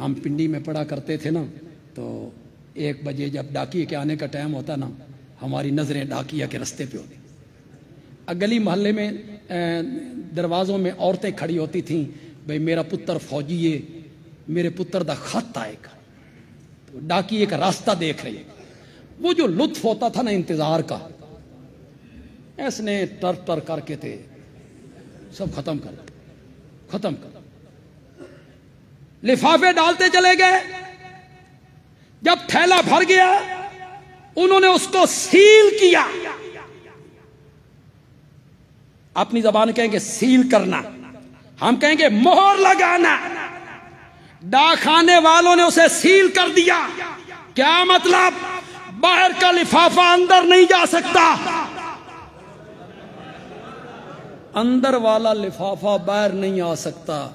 ہم پنڈی میں پڑھا کرتے تھے نا، تو 1 بجے جب ڈاکیے کے آنے کا ٹائم ہوتا نا، ہماری نظریں ڈاکیہ کے رستے پہ ہوتی۔ گلی محلے میں دروازوں میں عورتیں کھڑی ہوتی تھیں، بھئی میرا پتر فوجی ہے، میرے پتر دا خط آئے گا، تو ڈاکیے کا راستہ دیکھ رہے۔ وہ جو لطف ہوتا تھا نا انتظار کا، اس نے ٹر کر کے تھے سب ختم کر۔ لفافے ڈالتے چلے گئے، جب تھیلا بھر گیا انہوں نے اس کو سیل کیا۔ اپنی زبان کہیں گے سیل کرنا، ہم کہیں گے مہر لگانا۔ ڈاکخانے والوں نے اسے سیل کر دیا۔ کیا مطلب؟ باہر کا لفافہ اندر نہیں جا سکتا، اندر والا لفافہ باہر نہیں آ سکتا۔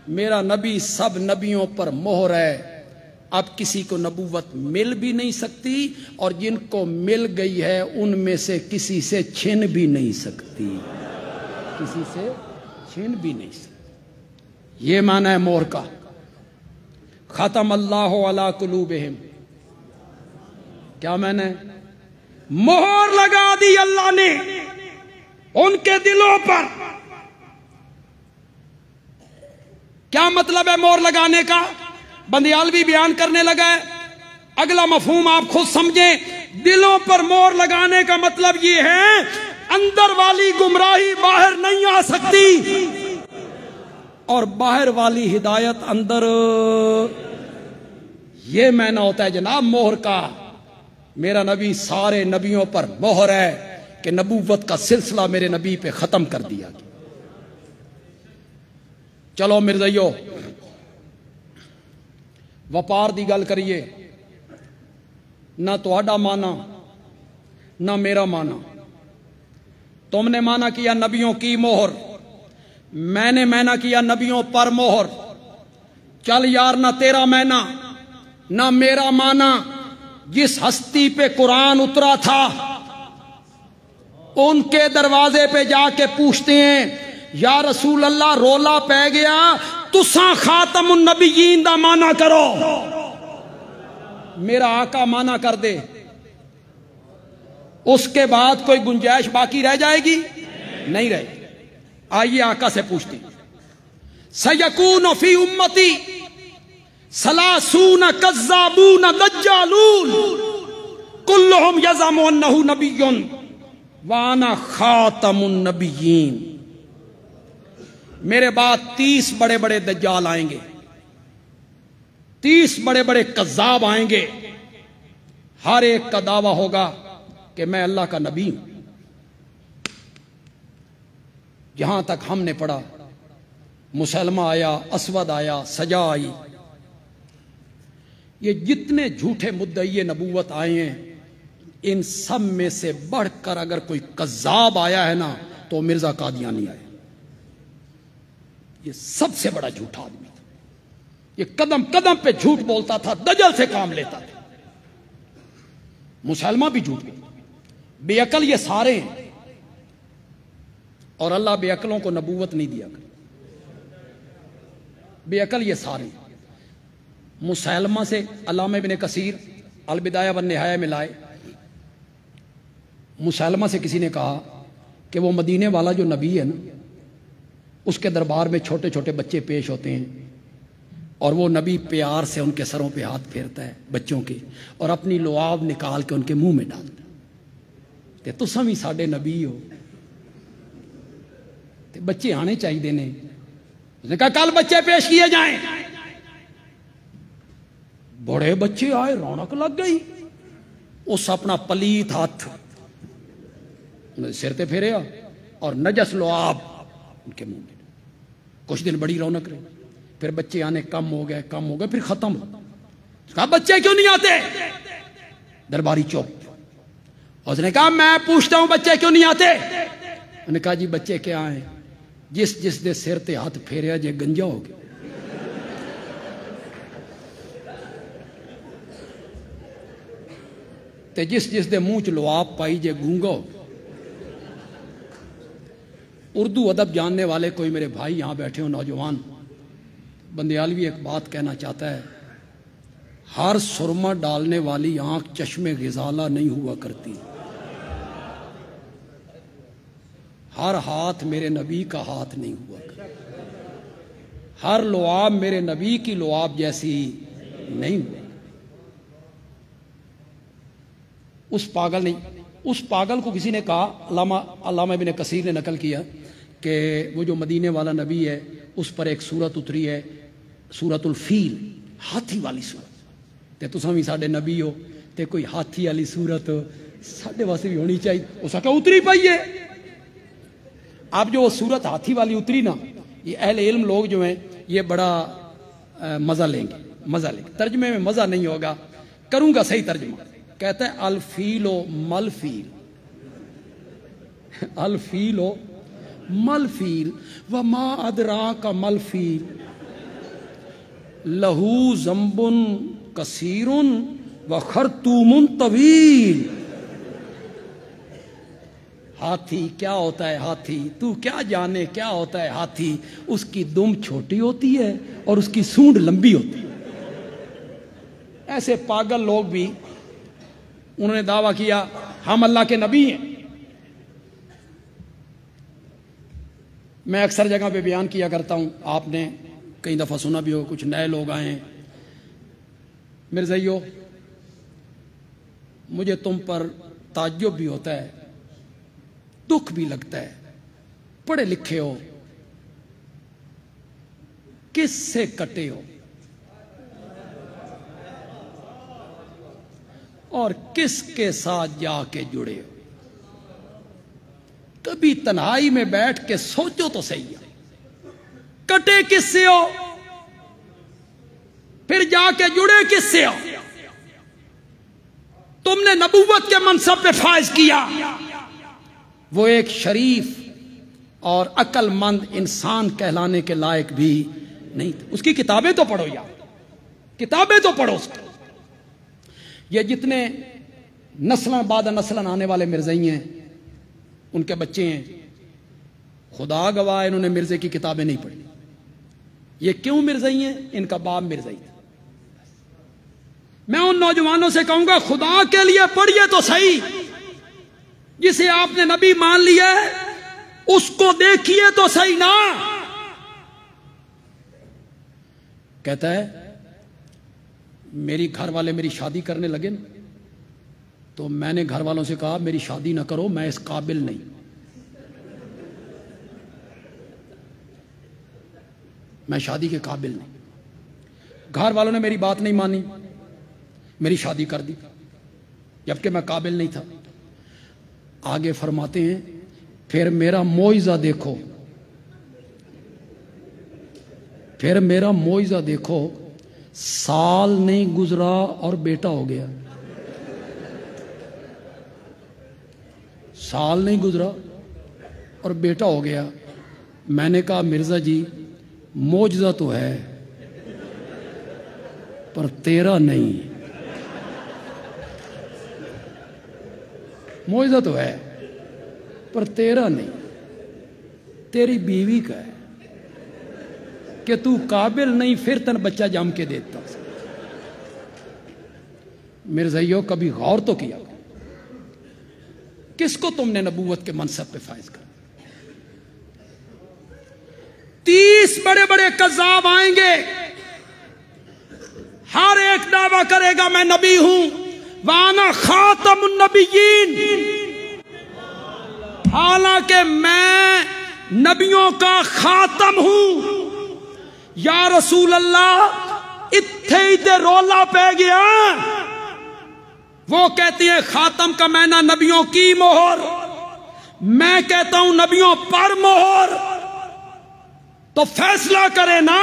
میرا نبی سب نبیوں پر مہر ہے، اب کسی کو نبوت مل بھی نہیں سکتی، اور جن کو مل گئی ہے ان میں سے کسی سے چھن بھی نہیں سکتی، کسی سے چھن بھی نہیں سکتی۔ یہ معنی ہے مہر کا۔ ختم اللہ علی قلوبہم، کیا میں نے مہر لگا دی اللہ نے ان کے دلوں پر۔ کیا مطلب ہے مہر لگانے کا؟ بندیالوی بیان کرنے لگا ہے، اگلا مفہوم آپ خود سمجھیں۔ دلوں پر مہر لگانے کا مطلب یہ ہے اندر والی گمراہی باہر نہیں آ سکتی اور باہر والی ہدایت اندر. یہ معنی ہوتا ہے جناب مہر کا. میرا نبی سارے نبیوں پر مہر ہے کہ نبوت کا سلسلہ میرے نبی پہ ختم کر دیا گیا. چلو مرزائیو وپار دی گل کریے. نہ تہاڈا مانا نہ میرا مانا. تم نے مانا کیا نبیوں کی مہر, میں نے مانا کیا نبیوں پر مہر. چل یار نہ تیرا مانا نہ میرا مانا. جس ہستی پہ قرآن اترا تھا ان کے دروازے پہ جا کے پوچھتے ہیں یا رسول اللہ رولا پہ گیا تساں خاتم النبیین دا مانا کرو. میرا آقا مانا کر دے, اس کے بعد کوئی گنجائش باقی رہ جائے گی؟ نہیں رہے گی. آئیے آقا سے پوچھتے ہیں. سیکون فی امتی ثلاثون کذابون دجالون کلہم یزعم انہ نبی وانا خاتم النبیین. میرے بعد 30 بڑے بڑے دجال آئیں گے, 30 بڑے بڑے کذاب آئیں گے. ہر ایک کا دعویٰ ہوگا کہ میں اللہ کا نبی ہوں. جہاں تک ہم نے پڑھا مسلمہ آیا, اسود آیا, سجا آئی. یہ جتنے جھوٹے مدعی نبوت آئے ہیں ان سب میں سے بڑھ کر اگر کوئی کذاب آیا ہے نا تو مرزا قادیانی آیا. یہ سب سے بڑا جھوٹا آدمی تھا. یہ قدم قدم پہ جھوٹ بولتا تھا, دجل سے کام لیتا تھا. مسلمہ بھی جھوٹ بولتا. بے عقل یہ سارے ہیں اور اللہ بے عقلوں کو نبوت نہیں دیا کرتا. بے عقل یہ سارے ہیں. مسلمہ سے علامہ ابن کثیر البدایہ والنہایہ میں لائے. مسلمہ سے کسی نے کہا کہ وہ مدینے والا جو نبی ہے نا اس کے دربار میں چھوٹے چھوٹے بچے پیش ہوتے ہیں اور وہ نبی پیار سے ان کے سروں پہ ہاتھ پھیرتا ہے بچوں کے اور اپنی لعاب نکال کے ان کے منہ میں ڈالتا ہے کہ تساں بھی ساڈے نبی ہو تے بچے آنے چاہیے نے. اس نے کہا کل بچے پیش کیے جائیں. بڑے بچے آئے, رونق لگ گئی. اس اپنا پلیت ہاتھ سر تے پھیریا اور نجس لعاب ان کے منہ میں. کچھ دن بڑی رونق رہی, پھر بچے آنے کم ہو گئے پھر ختم. کہا بچے کیوں نہیں آتے؟ درباری چپ. اس نے کہا میں پوچھتا ہوں بچے کیوں نہیں آتے؟ انہوں نے کہا جی بچے کیا ہیں, جس دے سر تے ہاتھ پھیریا جے گنجا ہو گیا. تے جس دے منہ چ لعاب پائی جے گونگا ہو. اردو ادب جاننے والے کوئی میرے بھائی یہاں بیٹھے ہو نوجوان, بندیالوی ایک بات کہنا چاہتا ہے, ہر سرما ڈالنے والی آنکھ چشمے غزالہ نہیں ہوا کرتی. ہر ہاتھ میرے نبی کا ہاتھ نہیں ہوا کرتا. ہر لعاب میرے نبی کی لعاب جیسی نہیں ہوا. اس پاگل کو کسی نے کہا, علامہ ابن کثیر نے نقل کیا کہ وہ جو مدینے والا نبی ہے اس پر ایک سورت اتری ہے, سورت الفیل, ہاتھی والی سورت. تے تساں بھی ساڈے نبی ہو تے کوئی ہاتھی والی سورت ساڈے واسطے بھی ہونی چاہیے. اس کا اتری پئی ہے. اب جو سورت ہاتھی والی اتری نا, یہ اہل علم لوگ جو ہیں یہ بڑا مزہ لیں گے. ترجمے میں مزہ نہیں ہوگا, کروں گا صحیح ترجمہ. کہتا ہے الفیل و ملفیل, الفیل و ملفیل وما ادراک ملفیل لہو ذنب کثیر وخرطوم طویل. ہاتھی کیا ہوتا ہے؟ ہاتھی تو کیا جانے کیا ہوتا ہے ہاتھی. اس کی دم چھوٹی ہوتی ہے اور اس کی سونڈ لمبی ہوتی ہے. ایسے پاگل لوگ بھی انہوں نے دعویٰ کیا ہم اللہ کے نبی ہیں. میں اکثر جگہ پہ بیان کیا کرتا ہوں, آپ نے کئی دفعہ سنا بھی ہو, کچھ نئے لوگ آئے ہیں. مرزائیو مجھے تم پر تعجب بھی ہوتا ہے دکھ بھی لگتا ہے. پڑھے لکھے ہو, کس سے کٹے ہو اور کس کے ساتھ جا کے جڑے ہو. کبھی تنہائی میں بیٹھ کے سوچو تو صحیح ہے, کٹے کس سے ہو, پھر جا کے جڑے کس سے ہو. تم نے نبوت کے منصب پہ فائز کیا, وہ ایک شریف اور عقل مند انسان کہلانے کے لائق بھی نہیں تھے. اس کی کتابیں تو پڑھو یار, کتابیں تو پڑھو اس کی. یہ جتنے نسلیں بعد نسلیں آنے والے مرزائی ہیں, ان کے بچے ہیں, خدا گواہ انہوں نے مرزے کی کتابیں نہیں پڑھی. یہ کیوں مرزائی ہیں؟ ان کا باپ مرزائی تھا. میں ان نوجوانوں سے کہوں گا خدا کے لیے پڑھیے تو صحیح. جسے آپ نے نبی مان لیا ہے اس کو دیکھیے تو صحیح نا. کہتا ہے میری گھر والے میری شادی کرنے لگے نا, تو میں نے گھر والوں سے کہا میری شادی نہ کرو, میں اس قابل نہیں. میں شادی کے قابل نہیں. گھر والوں نے میری بات نہیں مانی, میری شادی کر دی, جبکہ میں قابل نہیں تھا. آگے فرماتے ہیں پھر میرا معجزہ دیکھو, پھر میرا معجزہ دیکھو, سال نہیں گزرا اور بیٹا ہو گیا. سال نہیں گزرا اور بیٹا ہو گیا. میں نے کہا مرزا جی معجزہ تو ہے پر تیرا نہیں. معجزہ تو ہے پر تیرا نہیں, تیری بیوی کا ہے کہ تو قابل نہیں, پھر تن بچہ جم کے دیتا. مرزائیوں کبھی غور تو کیا کس کو تم نے نبوت کے منصب پہ فائز کر. 30 بڑے بڑے کذاب آئیں گے, ہر ایک دعویٰ کرے گا میں نبی ہوں, وانا خاتم النبیین, حالانکہ میں نبیوں کا خاتم ہوں. یا رسول اللہ اتھے ہی تے رولا پہ گیا. وہ کہتی ہے خاتم کا معنی نبیوں کی مہر, میں کہتا ہوں نبیوں پر مہر. تو فیصلہ کرے نا.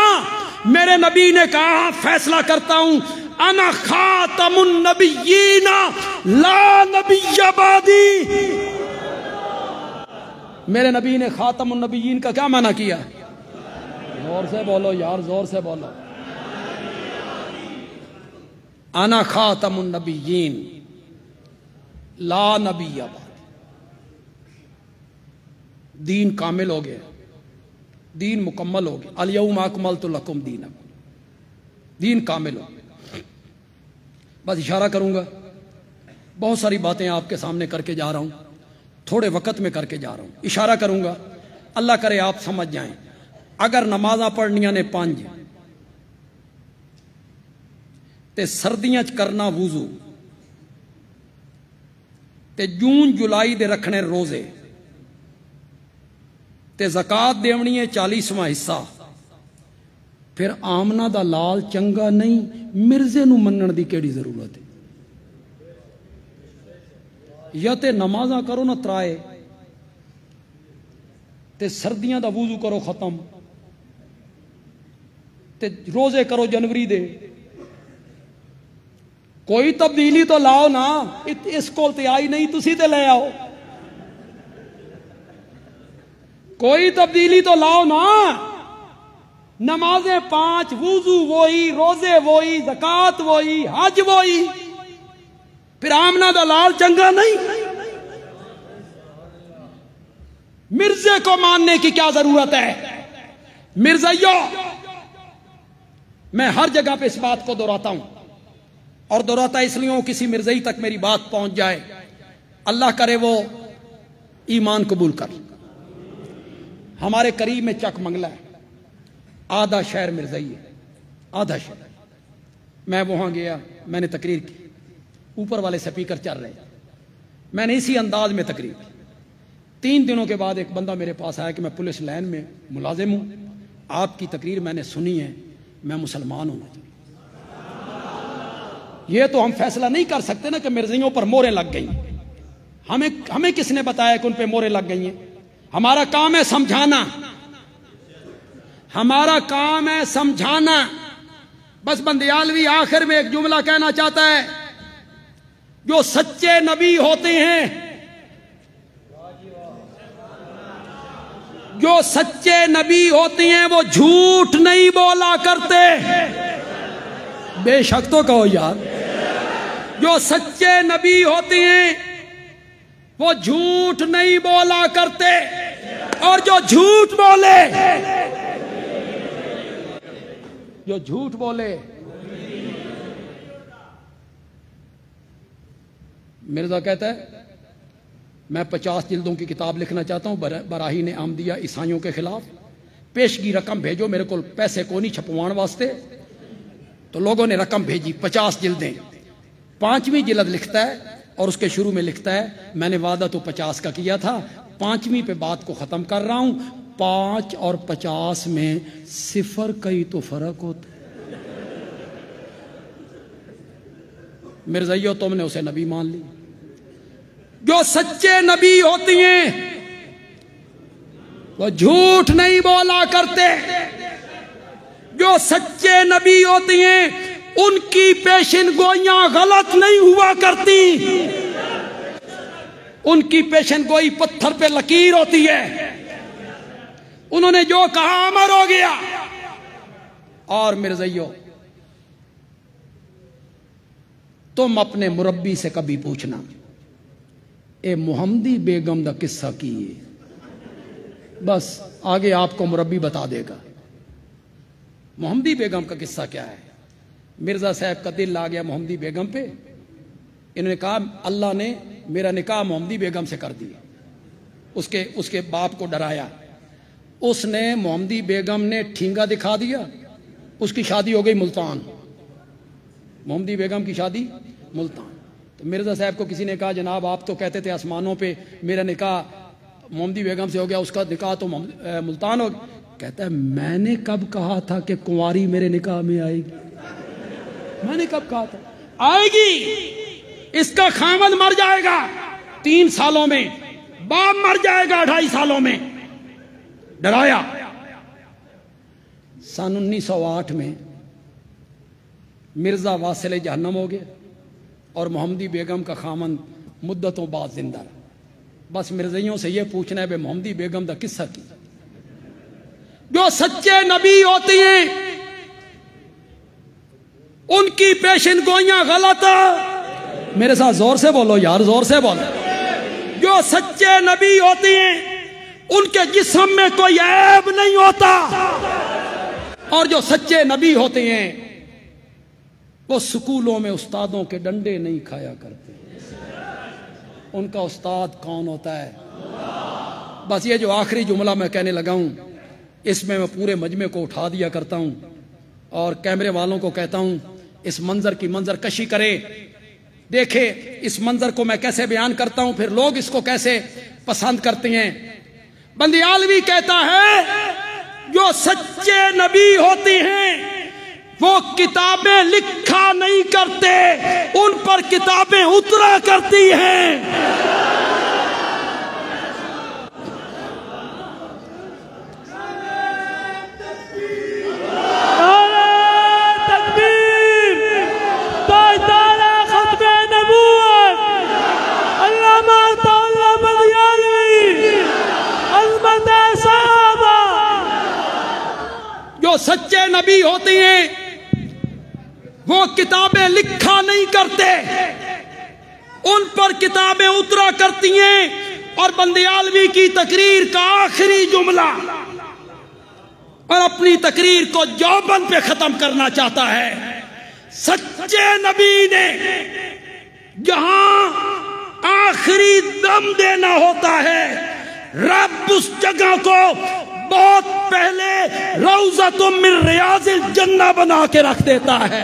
میرے نبی نے کہا فیصلہ کرتا ہوں, انا خاتم النبیین لا نبی بعدی. میرے نبی نے خاتم النبیین کا کیا معنی کیا؟ زور سے بولو یار, زور سے بولو. انا خاتم النبیین لا نبی بعدی. دین کامل ہو گیا, دین مکمل ہو گیا. الیوم اکملت لکم دینکم, دین کامل ہو گیا. بس اشارہ کروں گا, بہت ساری باتیں آپ کے سامنے کر کے جا رہا ہوں, تھوڑے وقت میں کر کے جا رہا ہوں. اشارہ کروں گا, اللہ کرے آپ سمجھ جائیں. اگر نمازاں پڑھنیاں نے 5 تے سردیاں چ کرنا وضو, تے جون جولائی دے رکھنے روزے, تے زکات دیونی ہے 40واں حصہ, پھر آمنہ دا لال چنگا نہیں, مرزے نو منن دی کیڑی ضرورت ہے؟ یا تے نمازاں کرو نہ ترائے, تے سردیاں دا وضو کرو ختم, تے روزے کرو جنوری دے. کوئی تبدیلی تو لاؤ نا. اس کول تے آئی نہیں, تسی تے لے آؤ. کوئی تبدیلی تو لاؤ نا. نمازیں 5, وضو وہی, روزے وہی, زکات وہی, حج وہی, پھر آمنہ دا لال چنگا نہیں. مرزے کو ماننے کی کیا ضرورت ہے؟ مرزائیوں, میں ہر جگہ پہ اس بات کو دہراتا ہوں, اور دہراتا اس لیے ہوں کسی مرزائی تک میری بات پہنچ جائے. اللہ کرے وہ ایمان قبول کر. ہمارے قریب میں چک منگلہ ہے, آدھا شہر مرزائی ہے, آدھا شہر. میں وہاں گیا, میں نے تقریر کی, اوپر والے سپیکر چل رہے, میں نے اسی انداز میں تقریر کی. 3 دنوں کے بعد ایک بندہ میرے پاس آیا کہ میں پولیس لائن میں ملازم ہوں، آپ کی تقریر میں نے سنی ہے، میں مسلمان ہوں۔ یہ تو ہم فیصلہ نہیں کر سکتے نا کہ مرزائیوں پر موریں لگ گئی، ہمیں کس نے بتایا کہ ان پہ موریں لگ گئی ہیں؟ ہمارا کام ہے سمجھانا، ہمارا کام ہے سمجھانا۔ بس بندیالوی آخر میں ایک جملہ کہنا چاہتا ہے، جو سچے نبی ہوتے ہیں، جو سچے نبی ہوتے ہیں وہ جھوٹ نہیں بولا کرتے۔ بے شک تو کہو یار، جو سچے نبی ہوتے ہیں وہ جھوٹ نہیں بولا کرتے، اور جو جھوٹ بولے، جو جھوٹ بولے۔ مرزا کہتا ہے میں 50 جلدوں کی کتاب لکھنا چاہتا ہوں براہین احمدیہ عیسائیوں کے خلاف، پیشگی رقم بھیجو، میرے کو پیسے کو نہیں چھپوان واسطے۔ تو لوگوں نے رقم بھیجی 50 جلدیں۔ 5ویں جلد لکھتا ہے اور اس کے شروع میں لکھتا ہے میں نے وعدہ تو 50 کا کیا تھا، 5ویں پہ بات کو ختم کر رہا ہوں، 5 اور 50 میں 0 کا ہی تو فرق ہوتا ہے۔ مرزائیو تم نے اسے نبی مان لی۔ جو سچے نبی ہوتی ہیں وہ جھوٹ نہیں بولا کرتے، جو سچے نبی ہوتی ہیں ان کی پیشن گوئیاں غلط نہیں ہوا کرتی، ان کی پیشن گوئی پتھر پہ لکیر ہوتی ہے، انہوں نے جو کہا امر ہو گیا۔ اور مرزائیو تم اپنے مربی سے کبھی پوچھنا اے محمدی بیگم دا قصہ کی ہے، بس آگے آپ کو مربی بتا دے گا محمدی بیگم کا قصہ کیا ہے۔ مرزا صاحب کا دل آ گیا محمدی بیگم پہ، انہوں نے کہا اللہ نے میرا نکاح محمدی بیگم سے کر دیا، اس کے باپ کو ڈرایا، اس نے محمدی بیگم نے ٹھینگا دکھا دیا، اس کی شادی ہو گئی ملتان، محمدی بیگم کی شادی ملتان۔ تو مرزا صاحب کو کسی نے کہا جناب آپ تو کہتے تھے آسمانوں پہ، میرا نکاح محمدی بیگم سے ہو گیا، اس کا نکاح تو ملتان ہو گیا۔ کہتا ہے میں نے کب کہا تھا کہ کنواری میرے نکاح میں آئے گی؟ میں نے کب کہا تھا آئے گی؟ اس کا خامد مر جائے گا 3 سالوں میں، باپ مر جائے گا 2.5 سالوں میں، ڈرایا۔ سن 1908 میں مرزا واصل جہنم ہو گیا اور محمدی بیگم کا خامند مدتوں بعد زندہ رہا۔ بس مرزائیوں سے یہ پوچھنا ہے بے محمدی بیگم دا قصہ کی۔ جو سچے نبی ہوتی ہیں ان کی پیشن گوئیاں غلط، میرے ساتھ زور سے بولو یار، زور سے بولو۔ جو سچے نبی ہوتی ہیں ان کے جسم میں کوئی عیب نہیں ہوتا، اور جو سچے نبی ہوتے ہیں وہ سکولوں میں استادوں کے ڈنڈے نہیں کھایا کرتے۔ ان کا استاد کون ہوتا ہے؟ بس یہ جو آخری جملہ میں کہنے لگا ہوں اس میں پورے مجمع کو اٹھا دیا کرتا ہوں اور کیمرے والوں کو کہتا ہوں اس منظر کی منظر کشی کرے، دیکھے اس منظر کو میں کیسے بیان کرتا ہوں، پھر لوگ اس کو کیسے پسند کرتے ہیں۔ بندیالوی کہتا ہے جو سچے نبی ہوتے ہیں وہ کتابیں لکھا نہیں کرتے، ان پر کتابیں اترا کرتی ہیں۔ جو سچے نبی ہوتے ہیں وہ کتابیں لکھا نہیں کرتے، ان پر کتابیں اترا کرتی ہیں۔ اور بندیالوی کی تقریر کا آخری جملہ، اور اپنی تقریر کو جوبن پہ ختم کرنا چاہتا ہے، سچے نبی نے جہاں آخری دم دینا ہوتا ہے رب اس جگہ کو بہت پہلے روضۃ من ریاض الجنہ بنا کے رکھ دیتا ہے۔